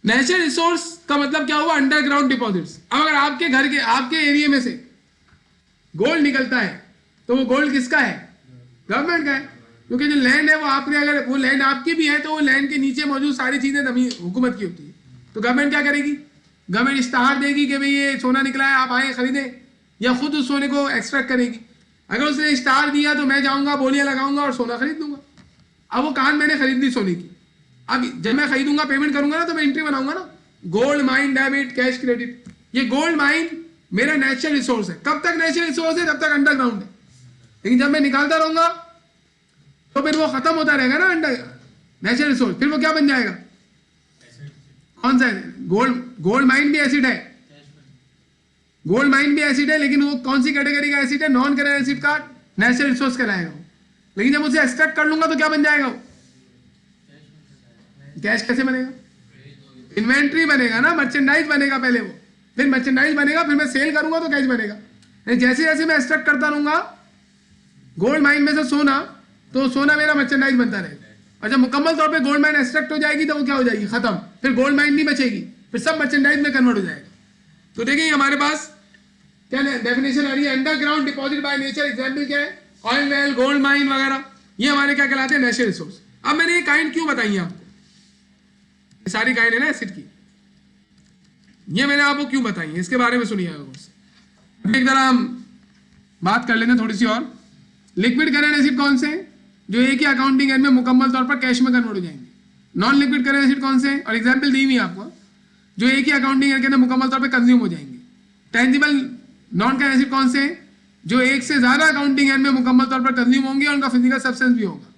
नेचुरल रिसोर्स का मतलब क्या हुआ? Underground deposits. अब अगर आपके घर के, आपके एरिया में से गोल्ड निकलता है, तो वो गोल्ड किसका है? गवर्नमेंट का है, क्योंकि जो लैंड है वो आपने, अगर वो लैंड आपकी भी है तो वो लैंड के नीचे मौजूद सारी चीजें हुकूमत की होती है। तो गवर्नमेंट क्या करेगी? गवर्नमेंट इश्तहार देगी कि भाई ये सोना निकला है, आप आए खरीदें, या खुद उस सोने को एक्सट्रैक्ट करेगी। अगर उसने इश्तहार दिया तो मैं जाऊंगा, बोलियां लगाऊंगा और सोना खरीद दूंगा। अब वो कान मैंने खरीद ली सोने की, अब जब मैं खरीदूंगा, पेमेंट करूंगा ना, तो मैं एंट्री बनाऊंगा ना, gold mine, debit, cash, credit. ये गोल्ड माइन मेरा नेचुरल रिसोर्स है। कब तक नेचुरल रिसोर्स है? तब तक अंडरग्राउंड है, लेकिन जब मैं निकालता रहूंगा तो फिर वो खत्म होता रहेगा ना अंडर नेचुरल रिसोर्स, फिर वो क्या बन जाएगा? कौन सा है? गोल्ड माइन भी एसिड है, गोल्ड माइन भी एसिड है, लेकिन वो कौन सी कैटेगरी का एसिड है? नॉन करेंट एसिड का नेचुरल रिसोर्स कहलाएगा वो। लेकिन जब उसे एक्सट्रैक्ट कर लूंगा तो क्या बन जाएगा वो? कैश कैसे बनेगा? इन्वेंट्री बनेगा ना, मर्चेंडाइज बनेगा पहले वो, फिर मर्चेंडाइज बनेगा, फिर मैं सेल करूंगा तो कैश बनेगा। जैसे जैसे मैं एक्सट्रैक्ट करता रहूंगा गोल्ड माइन में से सोना, तो सोना मेरा मर्चेंडाइज बनता रहेगा। और जब मुकम्मल तौर पे गोल्ड माइन एक्सट्रैक्ट हो जाएगी तो वो क्या हो जाएगी? खत्म, फिर गोल्ड माइन नहीं बचेगी, फिर सब मर्चेंडाइज में कन्वर्ट हो जाएगा। तो देखिए हमारे पास क्या डेफिनेशन आ रही है? Underground deposit by nature. Example क्या है? ऑयल वेल, गोल्ड माइन वगैरह, ये हमारे क्या कहलाते हैं? Natural resource. अब मैंने ये काइंड क्यों बताई है आपको? ये सारी काइंड है ना एसिड की, ये मैंने आपको क्यों बताई है, इसके बारे में सुनिए। एक तरह हम बात कर लेते हैं थोड़ी सी और। लिक्विड करेंट एसिड कौन से हैं? जो एक ही अकाउंटिंग एंड में मुकम्मल तौर पर कैश में कन्वर्ट हो जाएंगे। नॉन लिक्विड करेंट एसिड कौन से हैं? और एग्जाम्पल दी हुई आपको, जो एक ही अकाउंटिंग एंड के अंदर मुकम्मल तौर पर कंज्यूम हो जाएंगे। टेंजिबल नॉन करेंट एसिड कौन से हैं? जो एक से ज्यादा अकाउंटिंग एंड में मुकम्मल तौर पर कंज्यूम होंगे और उनका फिजिकल सब्सटेंस भी होगा।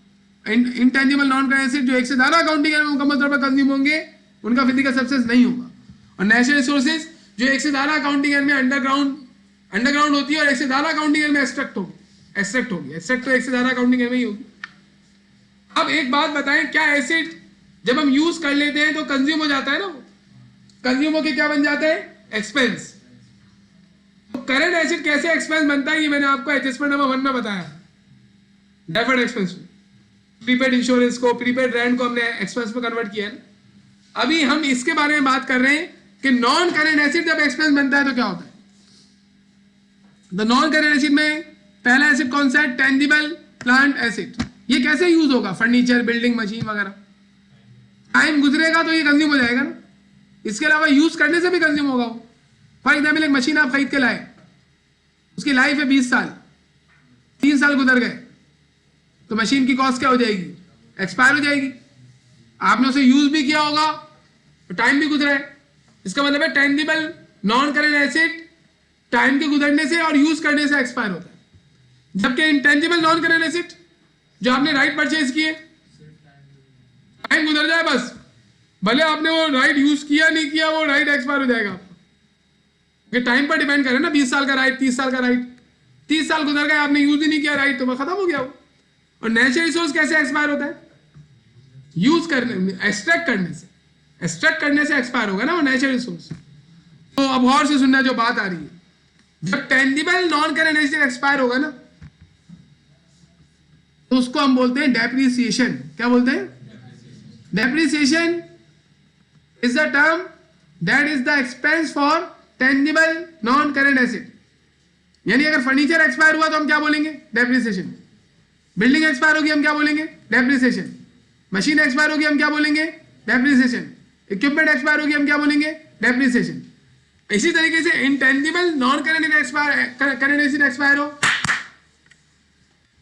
इनटेंजिबल नॉन करेंट एसिड जो एक से ज्यादा अकाउंटिंग एंड में मुकम्मल तौर पर कंज्यूम होंगे, उनका फिजिकल सब्सटेंस नहीं होगा। और नेचुरल रिसोर्सेज जो एक से ज्यादा अकाउंटिंग एंड में अंडरग्राउंड होती है और एक से ज्यादा अकाउंटिंग एंड में एक्सट्रैक्ट होगी। एक्सट्रैक्ट तो एक से ज्यादा अकाउंटिंग एंड में ही होगी। अब एक बात बताएं, क्या एसिड जब हम यूज कर लेते हैं तो कंज्यूम हो जाता है ना, वो कंज्यूम होकर क्या बन जाता है? एक्सपेंस। तो करंट एसिड कैसे एक्सपेंस बनता है, ये मैंने आपको एडजस्टमेंट नंबर 1 में बताया, डेफर्ड एक्सपेंस में। प्रीपेड इंश्योरेंस को, प्रीपेड रेंट को हमने एक्सपेंस में कन्वर्ट किया है। अभी हम इसके बारे में बात कर रहे हैं कि नॉन करंट एसिड जब एक्सपेंस बनता है तो क्या होता है। तो नॉन करंट एसिड में पहला एसिड कौन सा है? Tangible plant acid. ये कैसे यूज होगा? फर्नीचर, बिल्डिंग, मशीन वगैरह। टाइम गुजरेगा तो ये कंज्यूम हो जाएगा ना, इसके अलावा यूज करने से भी कंज्यूम होगा वो। फॉर एग्जाम्पल एक मशीन आप खरीद के लाए, उसकी लाइफ है 20 साल, 3 साल गुजर गए तो मशीन की कॉस्ट क्या हो जाएगी? एक्सपायर हो जाएगी। आपने उसे यूज भी किया होगा तो टाइम भी गुजरा है। इसका मतलब है tangible non current asset time के गुजरने से और यूज करने से एक्सपायर होता है, जबकि इंटेंजिबल नॉन करेंट एसेट जो आपने राइट परचेज किए, टाइम गुजर जाए बस, भले आपने वो राइट यूज किया नहीं किया, वो राइट एक्सपायर हो जाएगा आपका। टाइम पर डिपेंड करे ना, 20 साल का राइट, 30 साल का राइट, 30 साल गुजर गए आपने यूज ही नहीं किया राइट, तो वह खत्म हो गया वो। और नेचुरल रिसोर्स कैसे एक्सपायर होता है? यूज करने, एक्सट्रैक्ट करने से, एक्सट्रैक्ट करने से एक्सपायर होगा ना वो नेचुरल रिसोर्स। तो अब और से सुनना जो बात आ रही है, जब tangible non current asset expire होगा ना तो उसको हम बोलते हैं डेप्रिसिएशन। क्या बोलते हैं? Depreciation is the term that is the expense for tangible non current asset। यानी अगर फर्नीचर एक्सपायर हुआ तो हम क्या बोलेंगे? डेप्रिसिएशन। बिल्डिंग एक्सपायर होगी हम क्या बोलेंगे? डेप्रिसिएशन। मशीन एक्सपायर होगी हम क्या बोलेंगे? डेप्रिसिएशन। इक्विपमेंट एक्सपायर होगी हम क्या बोलेंगे? डेप्रिसिएशन। इसी तरीके से intangible non current asset expire हो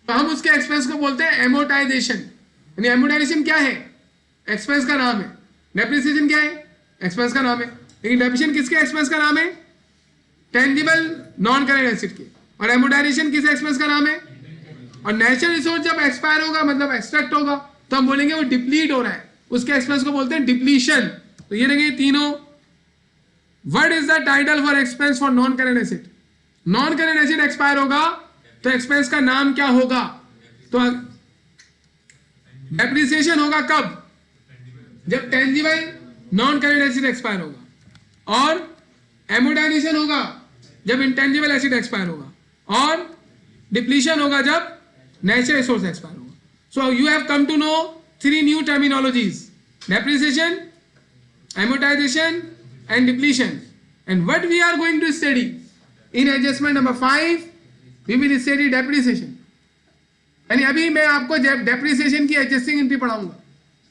तो हम उसके एक्सपेंस को बोलते हैं एमोटाइजेशन। यानी एमोटाइजेशन क्या है? एक्सपेंस का नाम है। डेप्रिसिएशन क्या है? एक्सपेंस का नाम है। लेकिन डेप्रिसिएशन किसके एक्सपेंस का नाम है? टेंजिबल नॉन करेंट एसेट के। और एमोटाइजेशन किस एक्सपेंस का नाम है? और नेचुरल रिसोर्स जब एक्सपायर होगा मतलब एक्सट्रैक्ट होगा तो हम बोलेंगे वो डिप्लीट हो रहा है, उसके एक्सपेंस को बोलते हैं डिप्लीशन। तो ये देखिए तीनों। What is the title for expense for non current asset? Non current asset expire होगा तो एक्सपेंस का नाम क्या होगा? तो डेप्रिसिएशन होगा कब? जब tangible non current asset expire होगा। और एमोटाइजेशन होगा जब इंटेंजिबल एसेट एक्सपायर होगा। और डिप्लीशन होगा जब नेचुरल रिसोर्स एक्सपायर होगा। So you have come to know 3 new terminologies: depreciation, amortization and depletion. And what we are going to study in adjustment number 5, we will study depreciation. यानी अभी मैं आपको डेप्रिसिएशन की एडजस्टिंग एंट्री पढ़ाऊंगा,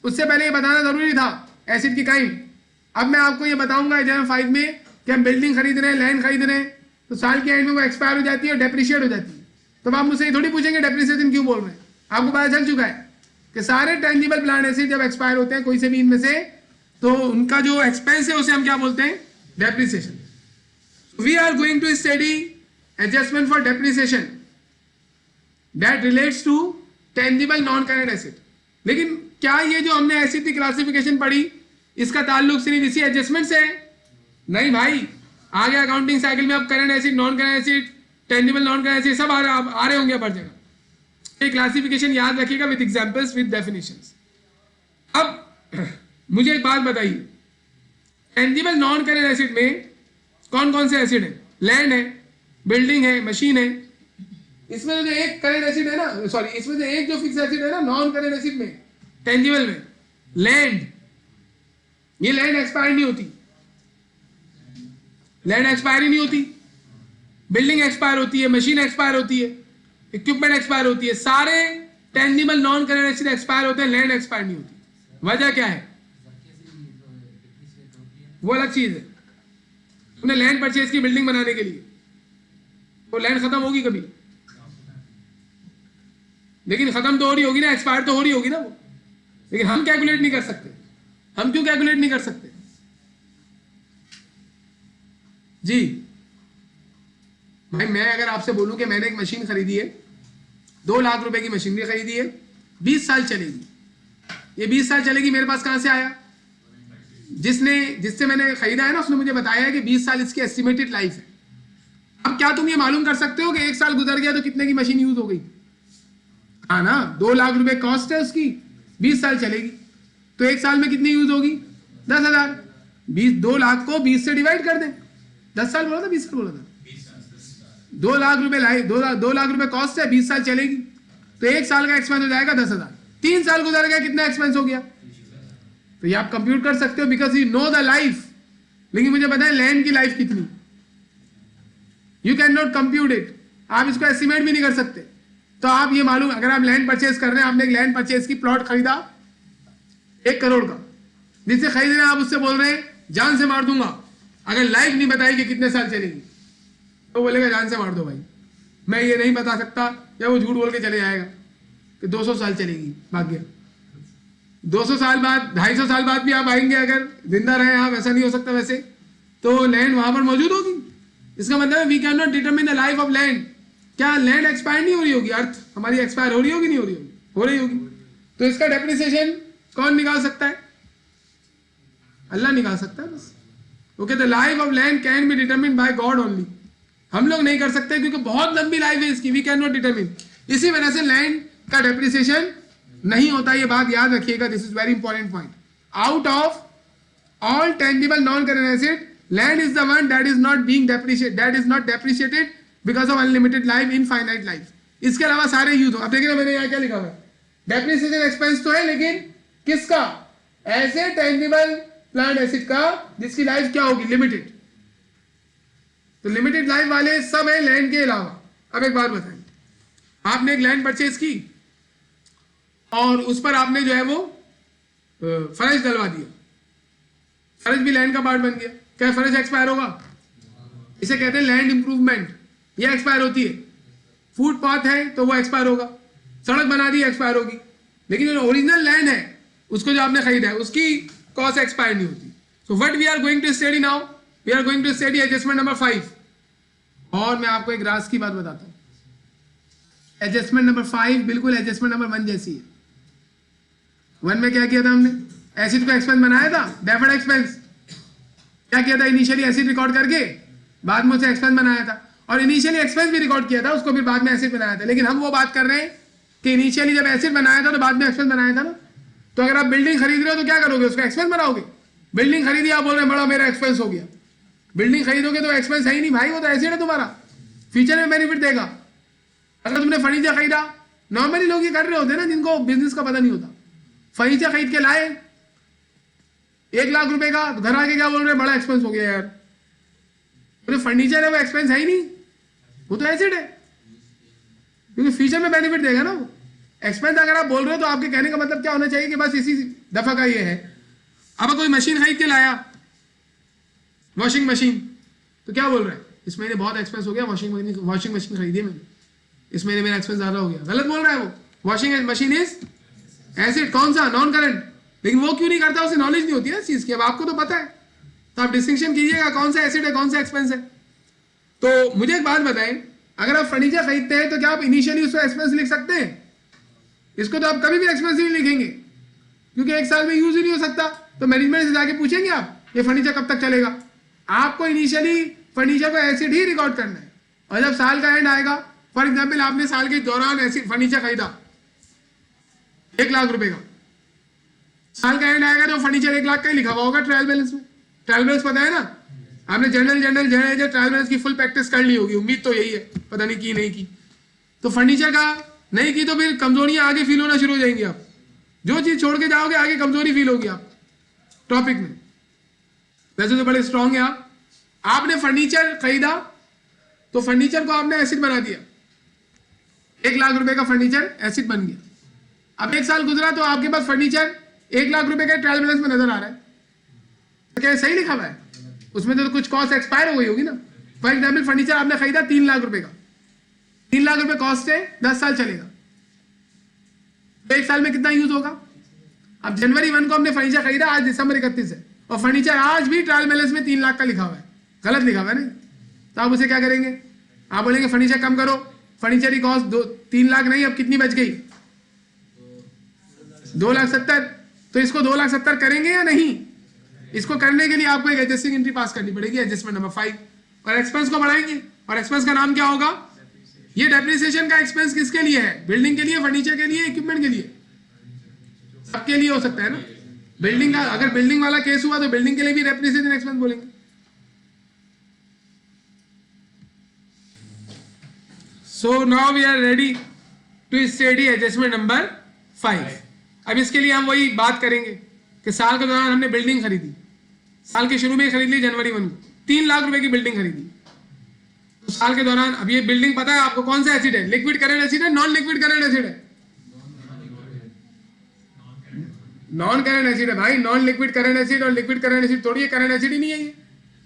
उससे पहले ये बताना जरूरी था एसिड की काइंड। अब मैं आपको ये बताऊंगा एग्जाम 5 में कि हम बिल्डिंग खरीद रहे हैं, लैंड खरीद रहे हैं, तो साल के एंड में वो एक्सपायर हो जाती है और डेप्रिशिएट हो जाती है। तो आप मुझसे थोड़ी पूछेंगे डेप्रिसिएशन क्यों बोल रहे हैं, आपको पता चल चुका है कि सारे टेंजिबल प्लांट एसिड जब एक्सपायर होते हैं कोई से भी इनमें से, तो उनका जो एक्सपेंस है उसे हम क्या बोलते हैं? Depreciation. We are going to study adjustment for depreciation that relates to tangible non current asset. लेकिन क्या ये जो हमने एसिड की क्लासिफिकेशन पढ़ी इसका ताल्लुक सिर्फ इसी एडजस्टमेंट से है? नहीं भाई, आगे अकाउंटिंग साइकिल में अब current asset, non current acid, tangible non current acid सब आ रहे होंगे हर जगह। ये क्लासिफिकेशन याद रखिएगा विद एग्जांपल्स, विद डेफिनेशंस। अब मुझे एक बात बताइए, टेंजिबल नॉन करेंट एसिड में कौन कौन से एसिड है? लैंड है, बिल्डिंग है, मशीन है। इसमें जो एक करेंट एसिड है ना, सॉरी, इसमें जो एक जो फिक्स एसिड है ना नॉन करेंट एसिड में, टेंजिबल में, लैंड। ये लैंड एक्सपायर नहीं होती, लैंड एक्सपायर ही नहीं होती। बिल्डिंग एक्सपायर होती है, मशीन एक्सपायर होती है, इक्विपमेंट एक्सपायर होती है। सारे tangible non current acid expire होते हैं, लैंड एक्सपायर नहीं होती। वजह क्या है? वो अलग चीज है। तुमने लैंड परचेज की बिल्डिंग बनाने के लिए, वो लैंड खत्म होगी कभी, लेकिन खत्म तो हो रही होगी ना, एक्सपायर तो हो रही होगी ना वो। लेकिन हम कैलकुलेट नहीं कर सकते। हम क्यों कैलकुलेट नहीं कर सकते जी? भाई मैं अगर आपसे बोलूं कि मैंने एक मशीन खरीदी है, 2 लाख रुपए की मशीनरी खरीदी है, 20 साल चलेगी। ये 20 साल चलेगी, मेरे पास कहां से आया? जिससे मैंने खरीदा है ना, उसने मुझे बताया है कि 20 साल इसकी एस्टिमेटेड लाइफ है। अब क्या तुम ये मालूम कर सकते हो कि 1 साल गुजर गया तो कितने की मशीन यूज हो गई? हाँ ना, 2 लाख रुपए कॉस्ट है उसकी, 20 साल चलेगी, तो 1 साल में कितनी यूज होगी? 10,000। 2 लाख को 20 से डिवाइड कर दें। 10 साल बोला था, 20 साल बोला था? 2 लाख रुपए 2 लाख रुपए कॉस्ट है, 20 साल चलेगी, तो 1 साल का एक्सपेंस हो जाएगा 10,000। 3 साल गुजर गया, कितना एक्सपेंस हो गया? तो ये आप कंप्यूट कर सकते हो, because you know the life. लेकिन मुझे पता है लैंड की लाइफ कितनी, you can not compute it. आप इसको एस्टिमेट भी नहीं कर सकते। तो आप ये मालूम, अगर आप लैंड परचेज कर रहे हैं, आपने एक लैंड परचेज की प्लॉट खरीदा 1 करोड़ का, जिससे खरीद रहे हैं आप उससे बोल रहे हैं जान से मार दूंगा अगर लाइफ नहीं बताई कि कितने साल चलेगी, तो बोलेगा जान से मार दो भाई, मैं ये नहीं बता सकता, या वो झूठ बोल के चले जाएगा कि 200 साल चलेगी, भाग गया। 200 साल बाद 250 साल बाद भी आप आएंगे, अगर जिंदा रहे आप, ऐसा नहीं हो सकता वैसे, तो लैंड वहां पर मौजूद होगी। इसका मतलब है we can not determine the life of land. क्या लैंड एक्सपायर नहीं हो रही होगी? अर्थ हमारी एक्सपायर हो रही होगी, नहीं हो रही होगी? हो रही होगी। तो इसका डेप्रिसिएशन कौन निकाल सकता है? अल्लाह निकाल सकता है बस। Okay, the life of land can be determine by God only. हम लोग नहीं कर सकते क्योंकि बहुत लंबी लाइफ है इसकी, वी कैन नॉट डिटरमिन। इसी वजह से लैंड का डेप्रिसिएशन नहीं होता, ये बात याद रखिएगा, this is very important point. Out of all tangible non-current asset, land is the one that is not being depreciated, that is not depreciated because of unlimited life, infinite life. इसके अलावा सारे यूज हो। अब देखिए मैंने यहाँ क्या लिखा हुआ है, डेप्रिसिएशन एक्सपेंस तो है, लेकिन किसका? ऐसे टेंजिबल प्लांट एसिड का जिसकी लाइफ क्या होगी? लिमिटेड। तो लिमिटेड लाइफ वाले सब है लैंड के अलावा। अब एक बात बताएं, आपने एक लैंड परचेज की और उस पर आपने जो है वो फर्श डलवा दिया, फर्श भी लैंड का पार्ट बन गया। क्या फर्श एक्सपायर होगा? इसे कहते हैं लैंड इंप्रूवमेंट, ये एक्सपायर होती है। फुटपाथ है तो वो एक्सपायर होगा, सड़क बना दी एक्सपायर होगी, लेकिन जो ओरिजिनल लैंड है उसको जो आपने खरीदा है उसकी कॉस्ट एक्सपायर नहीं होती। So what we are going to study now, we are going to study adjustment number 5। और मैं आपको एक राज की बात बताता हूँ, एडजस्टमेंट नंबर 5 बिल्कुल एडजस्टमेंट नंबर 1 जैसी है। 1 में क्या किया था हमने? एसिड को एक्सपेंस बनाया था, डेफर्ड एक्सपेंस। क्या किया था? इनिशियली एसिड रिकॉर्ड करके बाद में उसे एक्सपेंस बनाया था, और इनिशियली एक्सपेंस भी रिकॉर्ड किया था, उसको फिर बाद में एसिड बनाया था। लेकिन हम वो बात कर रहे हैं कि इनिशियली जब एसिड बनाया था तो बाद में एक्सपेंस बनाया था ना। तो अगर आप बिल्डिंग खरीद रहे हो तो क्या करोगे? उसका एक्सपेंस बनाओगे। बिल्डिंग खरीदी, आप बोल रहे हैं बड़ा मेरा एक्सपेंस हो गया। बिल्डिंग खरीदोगे तो एक्सपेंस है ही नहीं भाई, वो तो एसिड है तुम्हारा, फ्यूचर में बेनिफिट देगा। अगर तुमने फर्नीचर खरीदा, नॉर्मली लोग ये कर रहे होते हैं ना जिनको बिजनेस का पता नहीं होता, फर्नीचर खरीद के लाए 1 लाख रुपए का, घर आके क्या बोल रहे हैं? बड़ा एक्सपेंस हो गया यार। तो फर्नीचर है वो एक्सपेंस है ही नहीं, वो तो एसिड है, क्योंकि फ्यूचर में बेनिफिट देगा ना वो। एक्सपेंस अगर आप बोल रहे हो तो आपके कहने का मतलब क्या होना चाहिए कि बस इसी दफा का ये है। अब कोई मशीन खरीद के लाया, वॉशिंग मशीन, तो क्या बोल रहा है? इस महीने बहुत एक्सपेंस हो गया, वॉशिंग मशीन खरीदी मैंने, इस महीने मेरा एक्सपेंस ज्यादा हो गया। गलत बोल रहा है वो। वॉशिंग मशीन इज एसिड, कौन सा? Non current. लेकिन वो क्यों नहीं करता? उसे नॉलेज नहीं होती है इस चीज की। अब आपको तो पता है, तो आप डिस्टिंक्शन कीजिएगा कौन सा एसिड है, कौन सा एक्सपेंस है। तो मुझे एक बात बताएं, अगर आप फर्नीचर खरीदते हैं तो क्या आप इनिशियली उसको एक्सपेंस लिख सकते हैं? इसको तो आप कभी भी एक्सपेंस नहीं लिखेंगे, क्योंकि 1 साल में यूज ही नहीं हो सकता। तो मैनेजमेंट से जाके पूछेंगे आप ये फर्नीचर कब तक चलेगा? आपको इनिशियली फर्नीचर को एसिड ही रिकॉर्ड करना है, और जब साल का एंड आएगा, फॉर एग्जाम्पल आपने साल के दौरान एसिड फर्नीचर खरीदा 1 लाख रुपए का, साल का एंड आएगा तो फर्नीचर 1 लाख का ही लिखा हुआ होगा ट्रायल बैलेंस में। ट्रायल बैलेंस पता है ना, आपने जनरल ट्रायल बैलेंस की फुल प्रैक्टिस कर ली होगी, उम्मीद तो यही है, पता नहीं की नहीं की। तो फर्नीचर का नहीं की तो फिर कमजोरियां आगे फील होना शुरू हो जाएंगी। आप जो चीज छोड़ के जाओगे आगे कमजोरी फील होगी आप टॉपिक में। वैसे तो बड़े स्ट्रांग है आप। आपने फर्नीचर खरीदा तो फर्नीचर को आपने एसिड बना दिया, 1 लाख रुपए का फर्नीचर एसिड बन गया। अब 1 साल गुजरा तो आपके पास फर्नीचर 1 लाख रुपए के ट्रायल बैलेंस में नजर आ रहा है, तो क्या सही लिखा हुआ है? उसमें तो कुछ कॉस्ट एक्सपायर हो गई होगी ना। फॉर एग्जाम्पल फर्नीचर आपने खरीदा 3 लाख रुपए का, 3 लाख रुपए कॉस्ट है, 10 साल चलेगा, तो 1 साल में कितना यूज होगा? अब जनवरी 1 को हमने फर्नीचर खरीदा, आज दिसंबर 31 है, और फर्नीचर आज भी ट्रायल बैलेंस में 3 लाख का लिखा हुआ है, गलत लिखा हुआ है ना। तो आप उसे क्या करेंगे? आप बोलेंगे फर्नीचर कम करो, फर्नीचर की कॉस्ट 3 लाख नहीं, अब कितनी बच गई? 2,70,000। तो इसको 2,70,000 करेंगे या नहीं? इसको करने के लिए आपको एक एडजस्टिंग एंट्री पास करनी पड़ेगी, एडजस्टमेंट नंबर 5, और एक्सपेंस को बढ़ाएंगे। और एक्सपेंस का नाम क्या होगा? ये डेप्रिसिएशन का एक्सपेंस किसके लिए है? बिल्डिंग के लिए, फर्नीचर के लिए, इक्विपमेंट के लिए, सबके लिए हो सकता है ना। बिल्डिंग का अगर बिल्डिंग वाला केस हुआ तो बिल्डिंग के लिए भी डेप्रिसिएशन एक्सपेंस बोलेंगे। So now we are ready to study adjustment number 5। अब इसके लिए हम वही बात करेंगे कि साल के दौरान हमने बिल्डिंग खरीदी, साल के शुरू में खरीद ली जनवरी 1 को, 3 लाख रुपए की बिल्डिंग खरीदी। उस साल के दौरान, अब ये बिल्डिंग पता है आपको कौन सा एसिड है, लिक्विड करंट एसिड है, नॉन लिक्विड करंट एसिड है? नॉन करंट एसिड है भाई। नॉन लिक्विड करंट एसिड और लिक्विड करंट एसिड थोड़ी है, करंट एसिड ही नहीं है ये।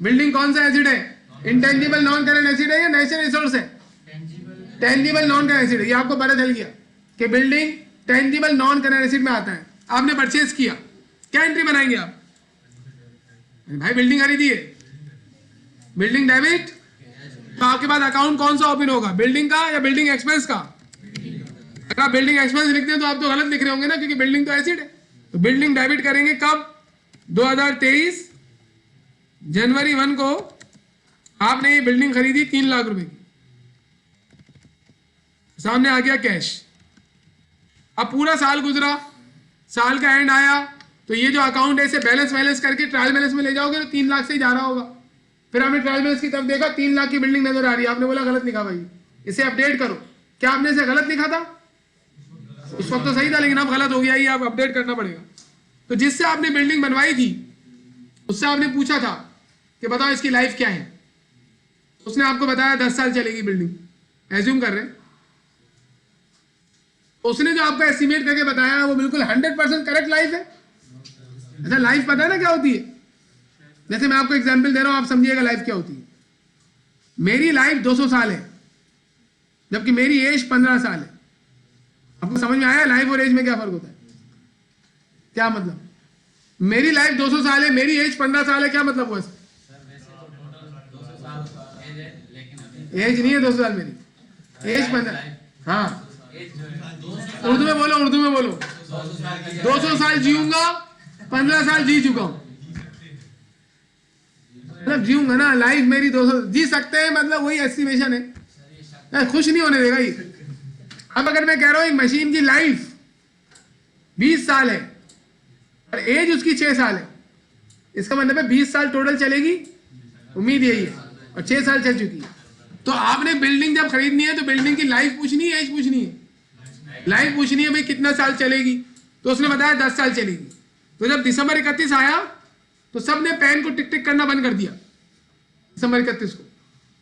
बिल्डिंग कौन सा एसिड है? इंटेंजिबल नॉन करंट एसिड है या नेचुरल रिसोर्स है? टेंजिबल नॉन करंट एसिड है। ये आपको पता चल गया कि building tangible non current acid में आता है। आपने परचेज किया, क्या एंट्री बनाएंगे आप? भाई बिल्डिंग खरीदी है, बिल्डिंग डेबिट, तो आपके पास अकाउंट कौन सा ओपन होगा, बिल्डिंग का या बिल्डिंग एक्सपेंस का? अगर आप बिल्डिंग एक्सपेंस लिखते हैं तो आप तो गलत लिख रहे होंगे ना, क्योंकि बिल्डिंग तो एसिड है। तो बिल्डिंग डेबिट करेंगे कब? 2023 जनवरी 1 को आपने ये बिल्डिंग खरीदी 3 लाख रुपए की, सामने आ गया कैश। अब पूरा साल गुजरा, साल का एंड आया, तो ये जो अकाउंट है इसे बैलेंस करके ट्रायल बैलेंस में ले जाओगे तो 3 लाख से ही जा रहा होगा। फिर आपने ट्रायल बैलेंस की तरफ देखा, 3 लाख की बिल्डिंग नजर आ रही है, आपने बोला गलत लिखा भाई, इसे अपडेट करो। क्या आपने इसे गलत लिखा था? उस वक्त तो सही था, लेकिन अब गलत हो गया, ये आप अपडेट करना पड़ेगा। तो जिससे आपने बिल्डिंग बनवाई थी उससे आपने पूछा था कि बताओ इसकी लाइफ क्या है, उसने आपको बताया 10 साल चलेगी बिल्डिंग, एज्यूम कर रहे हैं। उसने जो आपको एस्टिमेट करके बताया वो बिल्कुल 100% करेक्ट लाइफ है। अच्छा, लाइफ पता है ना क्या होती है? जैसे मैं आपको एग्जांपल दे रहा हूं, आप समझिएगा लाइफ क्या होती है। मेरी लाइफ 200 साल है, जबकि मेरी एज 15 साल है। आपको समझ में आया लाइफ और एज में क्या फर्क होता है? क्या मतलब? मेरी लाइफ 200 साल है, मेरी एज 15 साल है, क्या मतलब हुआ? एज नहीं है 200 साल, मेरी एज 15। हाँ, उर्दू में बोलो, उर्दू में बोलो। 200 साल जीऊंगा, 15 साल जी चुका हूं, मतलब जीऊंगा ना, लाइफ मेरी 200 जी सकते हैं, मतलब वही एस्टिमेशन है, खुश नहीं होने देगा ये। अब अगर मैं कह रहा हूं एक मशीन की लाइफ 20 साल है और एज उसकी 6 साल है, इसका मतलब है 20 साल टोटल चलेगी, उम्मीद यही है, और 6 साल चल चुकी है। तो आपने बिल्डिंग जब खरीदनी है तो बिल्डिंग की लाइफ पूछनी है, एज पूछनी है? लाइफ पूछनी है भाई कितना साल चलेगी, तो उसने बताया 10 साल चलेगी। तो जब दिसंबर 31 आया तो सबने पेन को टिक टिक करना बंद कर दिया दिसंबर 31 को,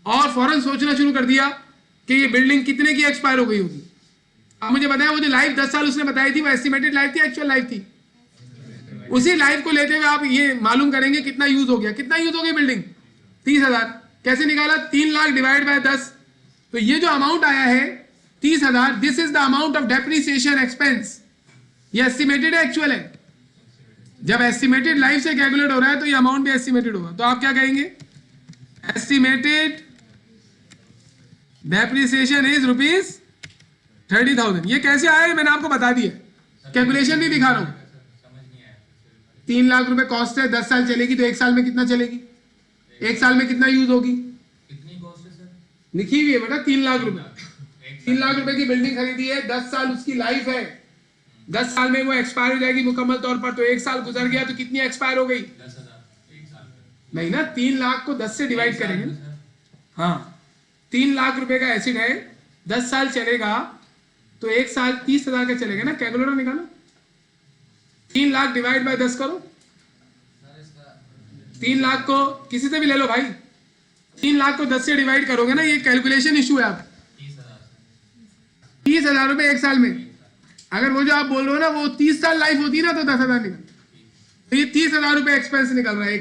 और फौरन सोचना शुरू कर दिया कि ये बिल्डिंग कितने की एक्सपायर हो गई होगी। अब मुझे बताया वो जो लाइफ 10 साल उसने बताई थी वो एस्टिमेटेड लाइफ थी, एक्चुअल लाइफ थी? उसी लाइफ को लेते हुए आप ये मालूम करेंगे कितना यूज हो गया। कितना यूज हो गई बिल्डिंग? 30,000। कैसे निकाला? 3 लाख डिवाइड बाय 10, तो ये जो अमाउंट आया है 30,000, this is the amount of depreciation expense. ये एस्टिमेटेड है, एक्चुअल है? जब एस्टिमेटेड लाइफ से कैलकुलेट हो रहा है तो ये अमाउंट भी एस्टिमेटेड होगा। तो आप क्या कहेंगे? Estimated depreciation is ₹30,000। ये कैसे आया मैंने आपको बता दिया, कैलकुलेशन नहीं दिखा रहा हूं। 3 लाख रुपए कॉस्ट है, 10 साल चलेगी, तो 1 साल में कितना चलेगी, 1 साल में कितना यूज होगी? कितनी कॉस्ट है सर? लिखी हुई है बेटा, 3 लाख रुपए। 3 लाख रुपए की बिल्डिंग खरीदी है, 10 साल उसकी लाइफ है, 10 साल में वो एक्सपायर हो जाएगी मुकम्मल तौर पर। तो 1 साल गुजर गया तो कितनी एक्सपायर हो गई? 10,000 1 साल में। नहीं ना, 3 लाख को 10 से डिवाइड करेंगे। हाँ, 3 लाख रुपए का एसिड है, 10 साल चलेगा तो 1 साल 30,000 का चलेगा ना। कैलकुलेटर निकालो, 3 लाख डिवाइड बाय 10 करो। 3 लाख को किसी से भी ले लो भाई, 3 लाख को 10 से डिवाइड करोगे ना, ये कैलकुलेशन इशू है। आप 30,000 रुपए 1 साल में, अगर वो जो आप बोल रहे हो ना वो 30 साल लाइफ होती ना तो 10,000 निकल, तो ये 30,000 रुपए एक्सपेंस निकल रहा है।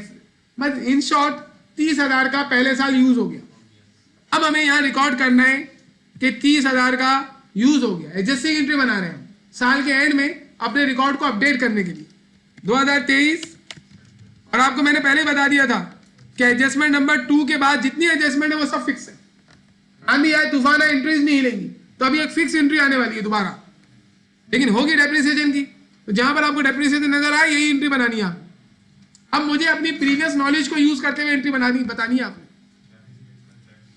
बस इन शॉर्ट 30,000 का पहले साल यूज हो गया। अब हमें यहाँ रिकॉर्ड करना है कि 30,000 का यूज हो गया। एडजस्टिंग एंट्री बना रहे हैं साल के एंड में अपने रिकॉर्ड को अपडेट करने के लिए 2023। और आपको मैंने पहले बता दिया था कि एडजस्टमेंट नंबर 2 के बाद जितनी एडजस्टमेंट है वो सब फिक्स है। आंधी आए तूफान आए एंट्रीज नहीं हिलेंगी। तो अभी एक फिक्स एंट्री आने वाली है दोबारा, लेकिन होगी डेप्रिसिएशन की। तो जहां पर आपको डेप्रिसिएशन नजर आए यही एंट्री बनानी है आप। अब मुझे अपनी प्रीवियस नॉलेज को यूज करते हुए एंट्री बतानी है आपने।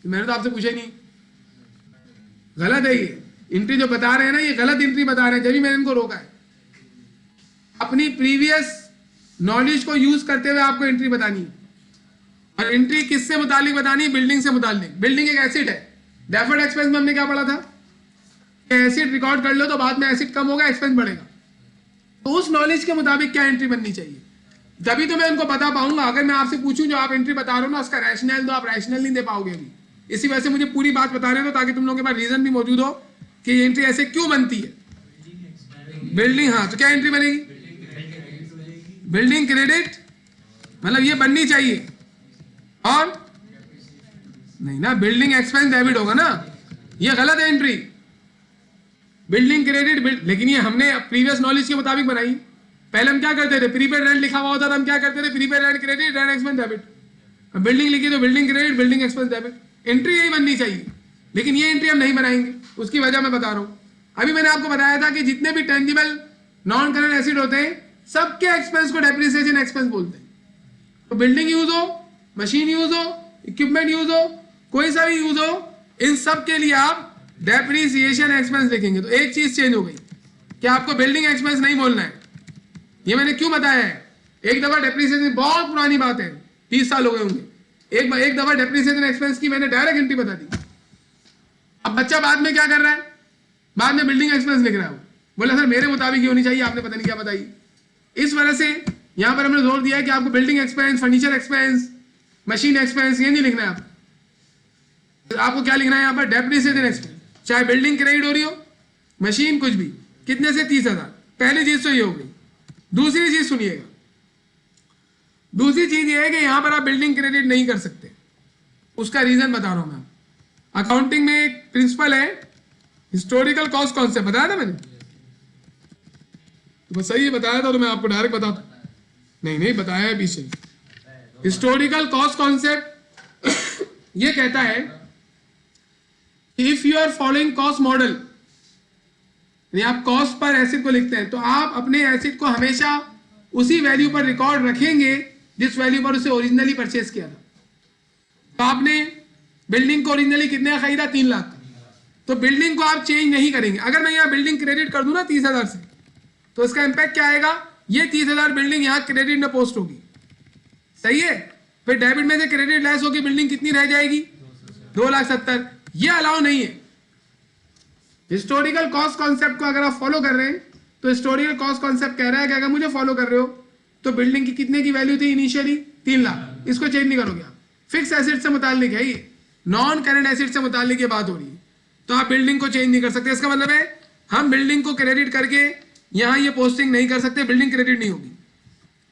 मैंने तो आपसे पूछा ही नहीं, गलत है ये एंट्री जो बता रहे हैं ना, ये गलत एंट्री बता रहे हैं, जब भी मैंने इनको रोका है। अपनी प्रीवियस नॉलेज को यूज करते हुए आपको एंट्री बतानी है। और एंट्री किससे मुतालिक बतानी है? बिल्डिंग से मुतालिक। बिल्डिंग एक एसिड है। डेफर्ड एक्सपेंस में हमने क्या पढ़ा था? एसिड रिकॉर्ड कर लो तो बाद में एसिड कम होगा, एक्सपेंस बढ़ेगा। तो उस नॉलेज के मुताबिक क्या एंट्री बननी चाहिए, तभी तो मैं उनको बता पाऊंगा। अगर मैं आपसे पूछूं जो आप एंट्री बता रहे हो ना उसका रैशनल, तो आप रैशनल नहीं दे पाओगे अभी, इसी वजह से मुझे पूरी बात बता रहे हो ताकि तुम लोगों के पास रीजन भी मौजूद हो कि ये एंट्री ऐसे क्यों बनती है। बिल्डिंग, हाँ, तो क्या एंट्री बनेगी? बिल्डिंग क्रेडिट, मतलब ये बननी चाहिए। और नहीं ना, बिल्डिंग एक्सपेंस डेबिट होगा ना, ये गलत है एंट्री। बिल्डिंग क्रेडिट, लेकिन ये हमने प्रीवियस नॉलेज के मुताबिक बनाई। पहले हम क्या करते थे, प्रीपेड रेंट लिखा हुआ होता था, हम क्या करते थे, prepaid rent credit, rent expense debit. अब बिल्डिंग लिखी तो building credit, building expense debit. Entry यही बननी चाहिए, लेकिन ये एंट्री हम नहीं बनाएंगे। उसकी वजह मैं बता रहा हूँ। अभी मैंने आपको बताया था कि जितने भी टेंजिबल नॉन करंट एसिड होते हैं, सबके एक्सपेंस को डेप्रिसिएशन एक्सपेंस बोलते हैं। तो बिल्डिंग यूज हो, मशीन यूज हो, इक्विपमेंट यूज हो, कोई सा भी यूज हो, इन सब के लिए आप डेप्रिसिएशन एक्सपेंस लिखेंगे। तो एक चीज चेंज हो गई कि आपको बिल्डिंग एक्सपेंस नहीं बोलना है। ये मैंने क्यों बताया है? एक दफा डेप्रिसिएशन, बहुत पुरानी बात है, 30 साल हो गए होंगे, एक दफा डेप्रिसिएशन एक्सपेंस की मैंने डायरेक्ट एंट्री बता दी। अब बच्चा बाद में क्या कर रहा है, बाद में बिल्डिंग एक्सपेंस लिख रहा है। बोला सर मेरे मुताबिक ये होनी चाहिए, आपने पता नहीं क्या बताई। इस वजह से यहां पर हमने जोर दिया है कि आपको building expense, furniture expense, machine expense ये नहीं लिखना है। आपको क्या लिखना है यहाँ पर? Depreciation expense. चाहे बिल्डिंग क्रेडिट हो रही हो, मशीन, कुछ भी। कितने से? 30,000। पहली चीज तो ये हो गई। दूसरी चीज सुनिएगा, दूसरी चीज ये है कि यहां पर आप बिल्डिंग क्रेडिट नहीं कर सकते। उसका रीजन बता रहा हूं मैं। अकाउंटिंग में एक प्रिंसिपल है, हिस्टोरिकल कॉस्ट कॉन्सेप्ट, बताया था मैंने? तो सही है, बताया था, तो मैं आपको डायरेक्ट बताता। नहीं बताया है पीछे। हिस्टोरिकल कॉस्ट कॉन्सेप्ट ये कहता है if you are following cost model, आप कॉस्ट पर एसिड को लिखते हैं, तो आप अपने एसिड को हमेशा उसी वैल्यू पर रिकॉर्ड रखेंगे जिस वैल्यू पर उसे ओरिजिनली परचेस किया था। तो आपने बिल्डिंग को ओरिजिनली कितने का खरीदा? 3 लाख। तो बिल्डिंग को आप चेंज नहीं करेंगे। अगर मैं यहाँ बिल्डिंग क्रेडिट कर दूं ना 30,000 से, तो इसका इंपैक्ट क्या आएगा? ये 30,000 बिल्डिंग यहाँ क्रेडिट में पोस्ट होगी, सही है। फिर डेबिट में से क्रेडिट लेस होगी, बिल्डिंग कितनी रह जाएगी? 2,70,000। ये अलाउ नहीं है। हिस्टोरिकल कॉस्ट कॉन्सेप्ट को अगर आप फॉलो कर रहे हैं, तो हिस्टोरिकल कॉस्ट कॉन्सेप्ट कह रहा है कि अगर मुझे फॉलो कर रहे हो तो बिल्डिंग की कितने की वैल्यू थी इनिशियली? 3 लाख। इसको चेंज नहीं करोगे आप। फिक्स एसेट से मुताल्लिक है ये, नॉन करंट एसेट से मुताल्लिक ये बात हो रही है। तो आप बिल्डिंग को चेंज नहीं कर सकते। इसका मतलब है हम बिल्डिंग को क्रेडिट करके यहां ये पोस्टिंग नहीं कर सकते, बिल्डिंग क्रेडिट नहीं होगी।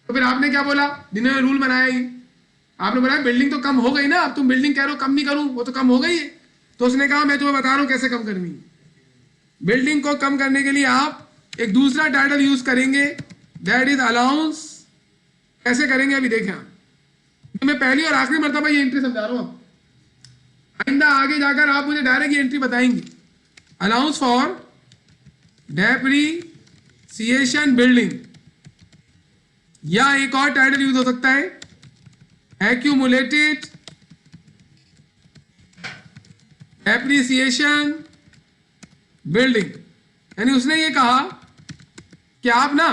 तो फिर आपने क्या बोला? जिन्होंने रूल बनाया ही, आपने बोला बिल्डिंग तो कम हो गई ना, अब तुम बिल्डिंग कह रहे हो कम नहीं करूं, वो तो कम हो गई है। तो उसने कहा मैं तुम्हें बता रहा हूं कैसे कम करनी है। बिल्डिंग को कम करने के लिए आप एक दूसरा टाइटल यूज करेंगे, दैट इज अलाउंस। कैसे करेंगे अभी देखें आप। तो मैं पहली और आखिरी मरतबा ये एंट्री समझा रहा हूं। आइंदा आगे जाकर आप मुझे डायरेक्ट ये एंट्री बताएंगे। अलाउंस फॉर डेप्रिसिएशन बिल्डिंग, या एक और टाइटल यूज हो सकता है, एक्यूमुलेटेड डेप्रिसिएशन बिल्डिंग। यानी उसने ये कहा कि आप ना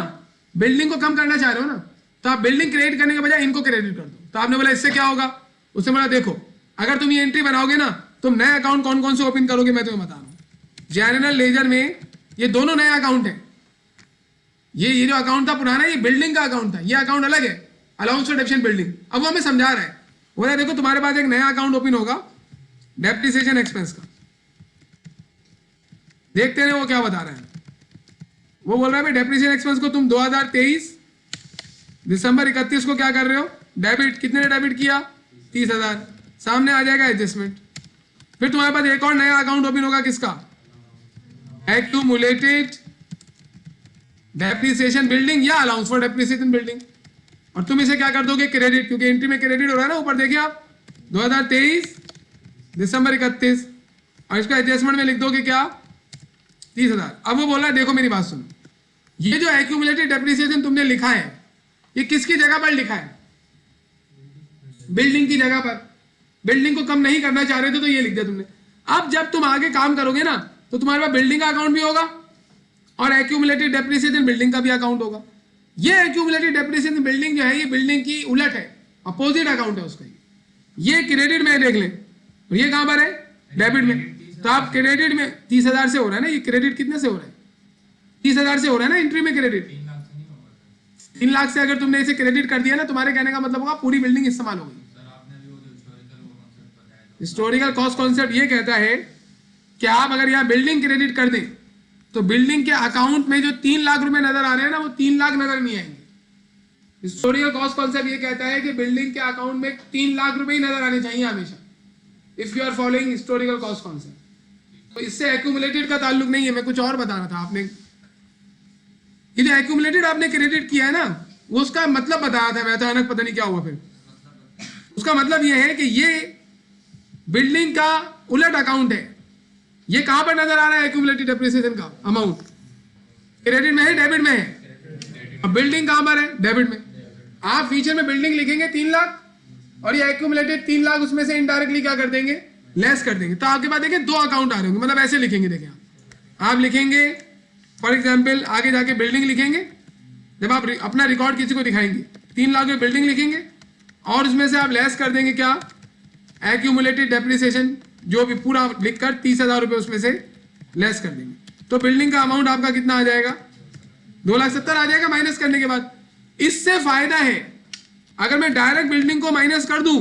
बिल्डिंग को कम करना चाह रहे हो ना, तो आप बिल्डिंग क्रेडिट करने के बजाय इनको क्रेडिट कर दो। तो आपने बोला इससे क्या होगा? उसने बोला देखो, अगर तुम ये एंट्री बनाओगे ना, तुम नए अकाउंट कौन कौन से ओपन करोगे मैं तुम्हें बता रहा हूं। जनरल लेजर में ये दोनों नए अकाउंट है। ये जो अकाउंट था पुराना, ये बिल्डिंग का अकाउंट था, ये अकाउंट अलग है, अलाउंस फॉर डेप्रिसिएशन बिल्डिंग। अब वो हमें समझा रहा है, बोल रहा है देखो तुम्हारे पास एक नया अकाउंट ओपन होगा डेप्रिसिएशन एक्सपेंस का। देखते हैं वो क्या बता रहा है। वो बोल रहा है भाई डेप्रिसिएशन एक्सपेंस को तुम 2023 दिसंबर 31 को क्या कर रहे हो? डेबिट। कितने ने डेबिट किया? 30,000। सामने आ जाएगा एडजस्टमेंट। फिर तुम्हारे पास एक और नया अकाउंट ओपन होगा, किसका? एक्यूमुलेटेड डेप्रिसिएशन बिल्डिंग या अलाउंस फॉर डेप्रिसिएशन बिल्डिंग। और तुम इसे क्या कर दोगे? क्रेडिट, क्योंकि एंट्री में क्रेडिट हो रहा है ना। ऊपर देखिए आप 2023 दिसंबर 31, और इसका एडजस्टमेंट में लिख दोगे क्या? 30,000। अब वो बोल रहा है देखो मेरी बात सुनो, ये जो एक्यूमुलेटेड डेप्रिसिएशन तुमने लिखा है, ये किसकी जगह पर लिखा है? बिल्डिंग की जगह पर। बिल्डिंग को कम नहीं करना चाह रहे थे तो ये लिख दिया तुमने। अब जब तुम आगे काम करोगे ना, तो तुम्हारे पास बिल्डिंग का अकाउंट भी होगा और एक्यूमुलेटेड डेप्रिसिएशन बिल्डिंग का भी अकाउंट होगा। ये एक्यूमुलेटेड डेप्रिसिएशन बिल्डिंग जो है, ये बिल्डिंग की उलट है, अपोजिट अकाउंट है उसका। ये क्रेडिट में देख लें, और ये कहां पर है? डेबिट में। तो आप क्रेडिट में 30,000 से हो रहा है ना, ये क्रेडिट कितने से हो रहा है? 30,000 से हो रहा है ना एंट्री में क्रेडिट। 3 लाख से अगर तुमने इसे क्रेडिट कर दिया ना, तुम्हारे कहने का मतलब होगा पूरी बिल्डिंग इस्तेमाल हो गई। सर आपने भी वो जो हिस्टोरिकल वो कॉन्सेप्ट बताया था हिस्टोरिकल कॉस्ट कॉन्सेप्ट ये कहता है कि आप अगर यहाँ बिल्डिंग क्रेडिट कर दें तो बिल्डिंग के अकाउंट में जो 3 लाख रुपए नजर आ रहे हैं ना, वो 3 लाख नजर नहीं आएंगे। हिस्टोरिकल कॉस्ट कॉन्सेप्ट ये कहता है कि बिल्डिंग के अकाउंट में 3 लाख रुपए ही नजर आने चाहिए हमेशा, if you are following historical cost concept. तो इससे एक्यूमुलेटेड का ताल्लुक नहीं है, मैं कुछ और बता रहा था। आपने ये जो एक्यूमुलेटेड आपने क्रेडिट किया है ना, वो उसका मतलब बताया था मैं, अचानक पता नहीं क्या हुआ फिर। उसका मतलब ये है कि ये बिल्डिंग का उलट अकाउंट है। ये कहां पर नजर आ रहा है एक्यूमुलेटेड डेप्रिसिएशन का अमाउंट? क्रेडिट में है, डेबिट में है? अब बिल्डिंग कहां पर है? डेबिट में। आप फ्यूचर में बिल्डिंग लिखेंगे 3 लाख और ये एक्यूमुलेटेड 3 लाख उसमें से इनडायरेक्टली क्या कर देंगे? लेस कर देंगे। तो आपके पास देखिए 2 अकाउंट आ रहे होंगे, मतलब ऐसे लिखेंगे। देखिए आप लिखेंगे फॉर एग्जाम्पल आगे जाके बिल्डिंग लिखेंगे, जब आप अपना रिकॉर्ड किसी को दिखाएंगे 3 लाख में बिल्डिंग लिखेंगे और उसमें से आप लेस कर देंगे क्या? एक्यूमुलेटेड डेप्रिसिएशन, जो भी पूरा लिखकर 30,000 रुपए उसमें से लेस कर देंगे। तो बिल्डिंग का अमाउंट आपका कितना आ जाएगा? 2,70,000 आ जाएगा माइनस करने के बाद। इससे फायदा है अगर मैं डायरेक्ट बिल्डिंग को माइनस कर दूं,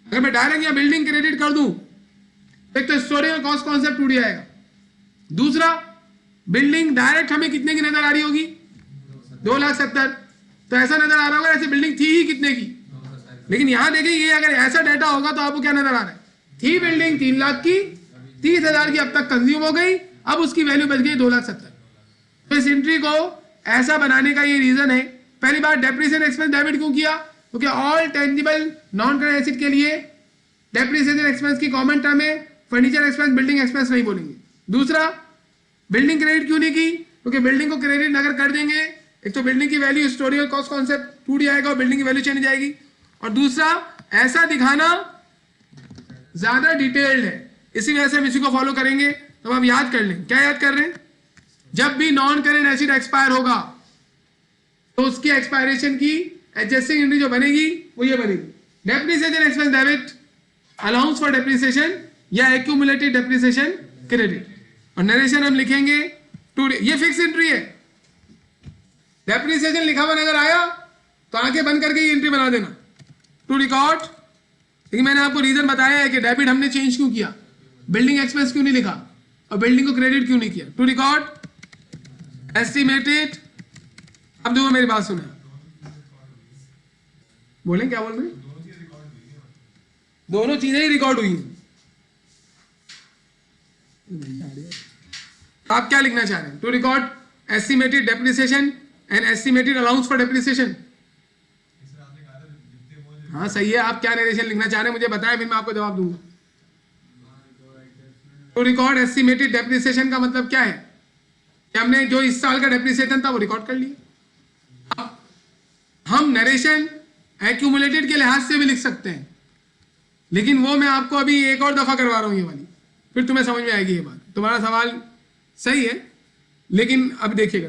अगर मैं डायरेक्ट या बिल्डिंग क्रेडिट कर दूं, एक तो हिस्टोरिकल कॉस्ट कॉन्सेप्ट टूट जाएगा। दूसरा, बिल्डिंग डायरेक्ट हमें कितने की नजर आ रही होगी? 2,70,000। तो ऐसा नजर आ रहा होगा ऐसे बिल्डिंग थी ही कितने की। लेकिन यहां देखिए, ये अगर ऐसा डाटा होगा तो आपको क्या नजर आ रहा है? थी बिल्डिंग 3 लाख की, 30,000 की अब तक कंज्यूम हो गई, अब उसकी वैल्यू बच गई 2,70,000। तो इस एंट्री को ऐसा बनाने का ये रीजन है। पहली बार डेप्रिसिएशन एक्सपेंस डेबिट क्यों किया? क्योंकि all tangible non current asset के लिए डेप्रिसिएशन एक्सपेंस की कॉमन टर्म है, फर्नीचर एक्सपेंस बिल्डिंग एक्सपेंस नहीं बोलेंगे। दूसरा, बिल्डिंग क्रेडिट क्यों नहीं की? क्योंकि बिल्डिंग को क्रेडिट अगर कर देंगे, एक तो बिल्डिंग की वैल्यू हिस्टोरिकल कॉस्ट कॉन्सेप्ट टूट जाएगा और बिल्डिंग की वैल्यू चली जाएगी, और दूसरा ऐसा दिखाना ज्यादा डिटेल्ड है, इसी वजह से हम इसी को फॉलो करेंगे। तो आप याद कर लें, क्या याद कर रहे हैं? जब भी नॉन करेंट एसेट एक्सपायर होगा तो उसकी एक्सपायरेशन की एडजस्टिंग एंट्री जो बनेगी वो ये बनेगी, depreciation expense debit, allowance for depreciation या एक्यूमुलेटेड डेप्रिसिएशन क्रेडिट। और नरेशन हम लिखेंगे टू, ये फिक्स एंट्री है। डेप्रिसिएशन लिखा हुआ नजर आया तो आंखें बंद करके ये एंट्री बना देना टू रिकॉर्ड। लेकिन मैंने आपको रीजन बताया है कि डेबिट हमने चेंज क्यों किया, बिल्डिंग एक्सपेंस क्यों नहीं लिखा और बिल्डिंग को क्रेडिट क्यों नहीं किया। To record estimated. अब देखो मेरी बात सुने, बोलें क्या बोल रहे हैं? दोनों चीजें ही रिकॉर्ड हुई हैं। आप क्या लिखना चाह रहे हैं? To record estimated depreciation and estimated allowance for depreciation. हाँ सही है। आप क्या नरेशन लिखना चाह रहे हैं मुझे बताएं, फिर मैं आपको जवाब दूंगा। टू रिकॉर्ड एस्टिमेटेड डेप्रिसिएशन का मतलब क्या है कि हमने जो इस साल का डेप्रिसिएशन था वो रिकॉर्ड कर लिया। हम नरेशन एक्यूमुलेटेड के लिहाज से भी लिख सकते हैं, लेकिन वो मैं आपको अभी एक और दफा करवा रहा हूं ये वाली, फिर तुम्हें समझ में आएगी ये बात। तुम्हारा सवाल सही है, लेकिन अब देखिएगा।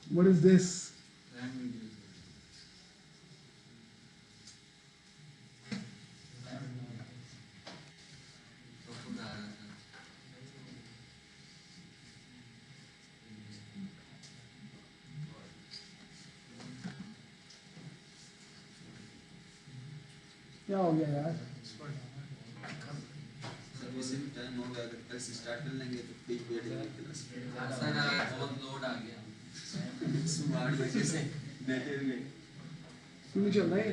What is this? क्या हो गया यार? सर्विसिंग टाइम हो गया, अगर कल से स्टार्ट कर लेंगे तो पेज पे बहुत लोड आ गया। सुबह 8 बजे से बैठे हुए क्यों चल रहा है?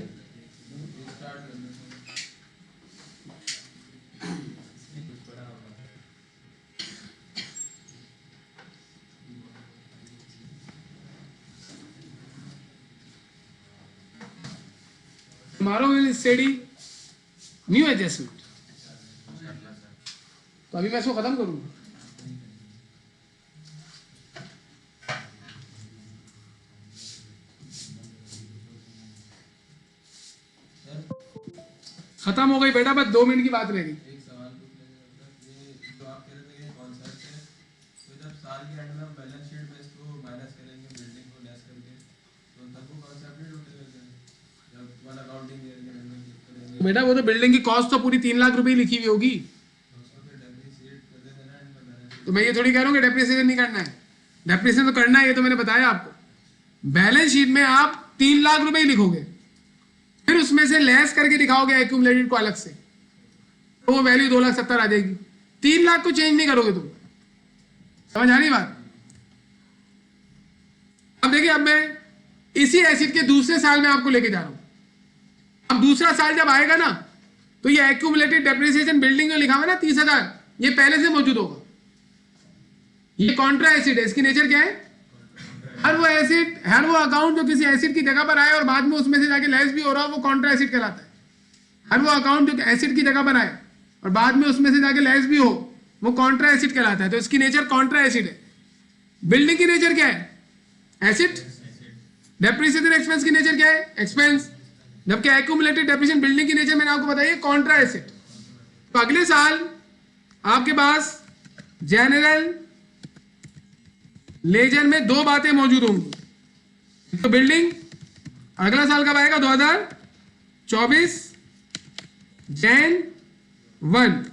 Tomorrow we will study new adjustment. तो अभी मैं इसको खत्म करूंगा। खत्म हो गई बेटा, बस 2 मिनट की बात रह गई। एक सवाल पूछ लेंगे, ये जो आप कह रहे थे ये कॉन्सेप्ट है, तो जब साल के एंड में हम बैलेंस शीट में इसको माइनस करेंगे बिल्डिंग को लेस करके, तो तब वो कॉन्सेप्ट नहीं टूट जाएगा जब वाला अकाउंटिंग ईयर के अंदर करेंगे। बेटा वो तो बिल्डिंग की कॉस्ट तो पूरी 3 लाख रुपए लिखी हुई होगी। तो उसको फिर तो मैं ये थोड़ी कह रहा हूँ कि डेप्रिसिएशन नहीं करना है, डेप्रिसिएशन तो करना है, ये तो मैंने बताया आपको। बैलेंस शीट में आप 3 लाख रुपए ही लिखोगे, फिर उसमें से लेस करके दिखाओगे एक्यूमुलेटेड को अलग से, तो वो वैल्यू 2,70,000 आ जाएगी। 3 लाख को चेंज नहीं करोगे तुम। समझ आ रही बात? अब देखिए, अब मैं इसी एसिड के दूसरे साल में आपको लेके जा रहा हूं। अब दूसरा साल जब आएगा ना, तो ये एक्यूमुलेटेड डेप्रिसिएशन बिल्डिंग में लिखा हुआ है ना 30,000, ये पहले से मौजूद होगा। ये कॉन्ट्रा एसिड है, इसकी नेचर क्या है? हर वो एसिड, हर वो अकाउंट जो किसी एसिड की जगह पर आए और बाद में उसमें से जाके लेस भी हो रहा हो, वो कॉन्ट्रा एसिड कहलाता है। हर वो अकाउंट जो एसिड की जगह पर आए और बाद में उसमें से जाके लेस भी हो, वो कॉन्ट्रा एसिड कहलाता है। तो इसकी नेचर कॉन्ट्रा एसिड है। बिल्डिंग की नेचर क्या है? एसिड। डेप्रिसिएशन एक्सपेंस की नेचर क्या है? एक्सपेंस। जबकि एक्यूमुलेटेड डेप्रिसिएशन बिल्डिंग की नेचर मैंने आपको बताई है कॉन्ट्रा एसिड। तो अगले साल आपके पास जनरल लेजर में 2 बातें मौजूद होंगी, तो बिल्डिंग। अगला साल कब आएगा? 2024 जैन 1।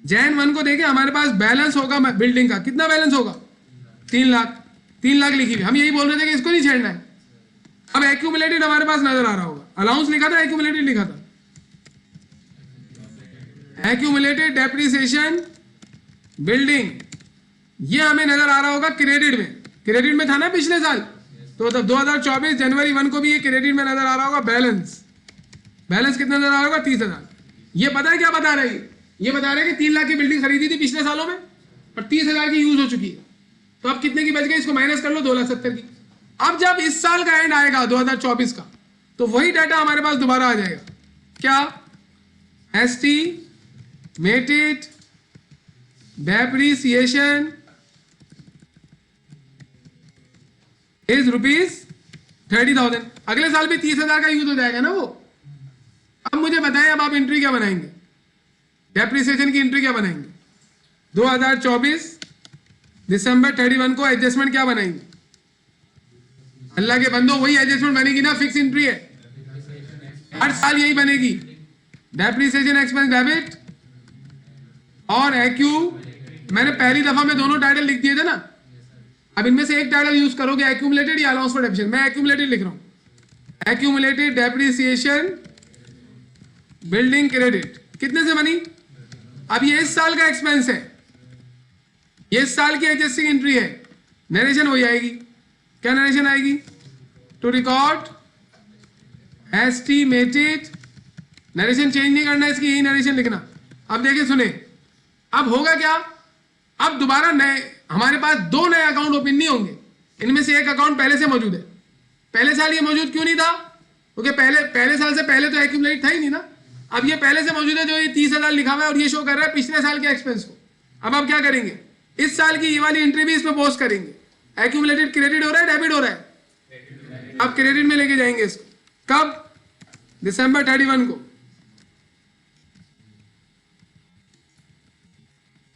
जैन 1 को देखें, हमारे पास बैलेंस होगा बिल्डिंग का। कितना बैलेंस होगा? 3 लाख। 3 लाख लिखी हुई। हम यही बोल रहे थे कि इसको नहीं छेड़ना है। अब एक्यूमुलेटेड हमारे पास नजर आ रहा होगा। अलाउंस लिखा था, एक्यूमुलेटेड लिखा था? एक्यूमुलेटेड डेप्रिसिएशन बिल्डिंग, ये हमें नजर आ रहा होगा क्रेडिट में। क्रेडिट में था ना पिछले साल, तो 2024 जनवरी 1 को भी ये क्रेडिट में नजर आ रहा होगा। बैलेंस, बैलेंस कितना नजर आ रहा होगा? 30,000। ये पता है क्या बता रही है? ये बता रहे हैं कि 3 लाख की बिल्डिंग खरीदी थी पिछले सालों में और 30,000 की यूज हो चुकी है। तो अब कितने की बच गई? इसको माइनस कर लो, 2,70,000 की। अब जब इस साल का एंड आएगा 2024 का, तो वही डाटा हमारे पास दोबारा आ जाएगा। क्या? Estimated depreciation is ₹30,000। अगले साल भी 30,000 का यूज हो जाएगा ना वो। अब मुझे बताएं, अब आप एंट्री क्या बनाएंगे? डेप्रिसिएशन की एंट्री क्या बनाएंगे? 2024 दिसंबर 31 को एडजस्टमेंट क्या बनाएंगे? अल्लाह के बंदो, वही एडजस्टमेंट बनेगी ना, फिक्स एंट्री है, हर साल यही बनेगी। डेप्रिसिएशन एक्सपेंस डेबिट और एक्यू, मैंने पहली दफा में दोनों टाइटल लिख दिए थे ना। अब इनमें से एक टाइटल यूज करोगे, एक्यूमुलेटेड या अलाउंस फॉर डेप्रिसिएशन। मैं एक्यूमुलेटेड लिख रहा हूं, एक्यूमुलेटेड डेप्रिसिएशन बिल्डिंग क्रेडिट। कितने से बनी? अब ये इस साल का एक्सपेंस है, ये इस साल की एडजस्टिंग एंट्री है। नरेशन हो जाएगी। क्या नरेशन आएगी? To record estimated. Narration change नहीं करना, इसकी यही नरेशन लिखना। अब देखिए, सुने, अब होगा क्या? अब दोबारा नए, हमारे पास 2 नए अकाउंट ओपन नहीं होंगे। इनमें से एक अकाउंट पहले से मौजूद है। पहले साल ये मौजूद क्यों नहीं था? क्योंकि पहले साल से पहले तो एक्यूमुलेट था ही नहीं ना। अब ये पहले से मौजूद है, जो ये 30,000 लिखा हुआ है और ये शो कर रहा है पिछले साल के एक्सपेंस को। अब आप क्या करेंगे? इस साल की ये वाली एंट्री भी इसमें पोस्ट करेंगे। एक्यूमुलेटेड क्रेडिट हो रहा है, डेबिट हो रहा है? अब क्रेडिट में लेके जाएंगे इसको। कब? दिसंबर 31 को।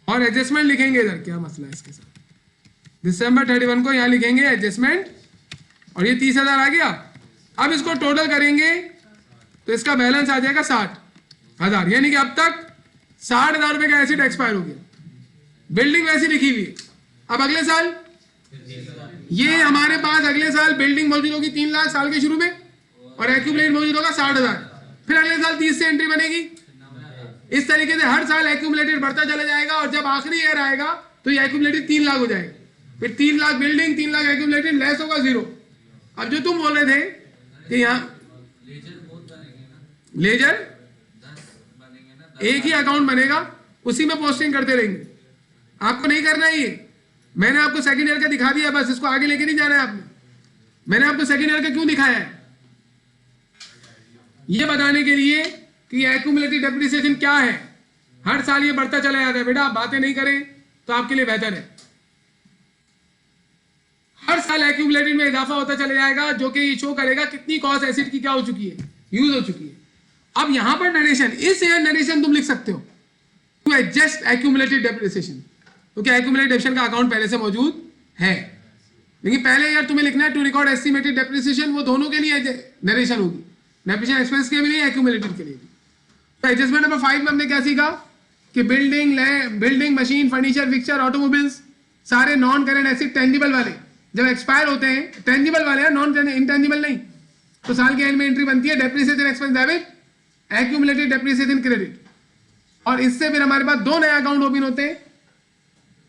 और एडजस्टमेंट लिखेंगे इधर। क्या मसला है इसके साथ? दिसंबर 31 को यहां लिखेंगे एडजस्टमेंट, और ये 30,000 आ गया। अब इसको टोटल करेंगे तो इसका बैलेंस आ जाएगा 60,000। यानी कि अब तक 60,000 रुपए का एसिड एक्सपायर हो गया। बिल्डिंग वैसी लिखी हुई है। अब अगले साल ये हमारे पास अगले साल बिल्डिंग मौजूद होगी 3 लाख साल के शुरू में, और एक्यूमुलेट मौजूद होगा 60,000। फिर अगले साल 30 से एंट्री बनेगी। इस तरीके से हर साल एक्यूमुलेटेड बढ़ता चला जाएगा, और जब आखिरी ईयर आएगा तो ये एक्यूमुलेटेड 3 लाख हो जाएगा। फिर 3 lakh building, 3 lakh accumulated, less होगा 0। अब जो तुम बोल रहे थे कि यहाँ लेजर एक ही अकाउंट बनेगा, उसी में पोस्टिंग करते रहेंगे। आपको नहीं करना है ये। मैंने आपको सेकंड ईयर का दिखा दिया, बस इसको आगे लेके नहीं जाना है आपने। मैंने आपको सेकंड ईयर का क्यों दिखाया है? ये बताने के लिए कि एक्यूमुलेटेड डेप्रिसिएशन क्या है। हर साल ये बढ़ता चला जाता है। बेटा आप बातें नहीं करें तो आपके लिए बेहतर है। हर साल एक्यूमुलेटेड में इजाफा होता चला जाएगा, जो कि ये शो करेगा कितनी कॉस्ट एसिड की क्या हो चुकी है, यूज हो चुकी है। अब यहां पर नरेशन, इस ईयर नरेशन तुम लिख सकते हो टू एडजस्ट एक्यूमुलेटेड डेप्रिसिएशन, क्योंकि एक्यूमुलेटेड डेप्रिसिएशन का अकाउंट पहले से मौजूद है। लेकिन पहले यार तुम्हें लिखना है टू रिकॉर्ड एस्टिमेटेड डेप्रिसिएशन, वो दोनों के लिए नरेशन होगी, डेप्रिसिएशन एक्सपेंस के लिए, एक्यूमुलेटेड के लिए भी। तो एडजस्टमेंट नंबर 5 में हमने क्या सीखा कि building machine furniture fixture automobiles सारे नॉन करेंट एसेट टेंजिबल वाले जब एक्सपायर होते हैं, टेंजिबल वाले हैं, नॉन इंटेंजिबल नहीं, तो साल के एंड में एंट्री बनती है depreciation expense debit, accumulated depreciation credit, और इससे फिर हमारे पास 2 नए अकाउंट ओपन होते हैं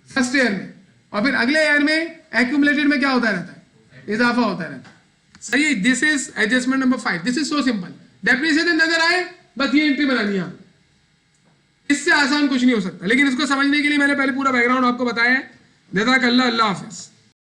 फर्स्ट ईयर में, और फिर अगले ईयर में एक्यूमुलेटेड में क्या होता रहता है, इजाफा होता रहता है। सही है, this is adjustment number 5। This is so simple, depreciation नजर आए बस ये एंट्री बनानी है, इससे आसान कुछ नहीं हो सकता। लेकिन इसको समझने के लिए मैंने पहले पूरा बैकग्राउंड आपको बताया है। जज़ाकल्लाह, अल्लाह हाफिज।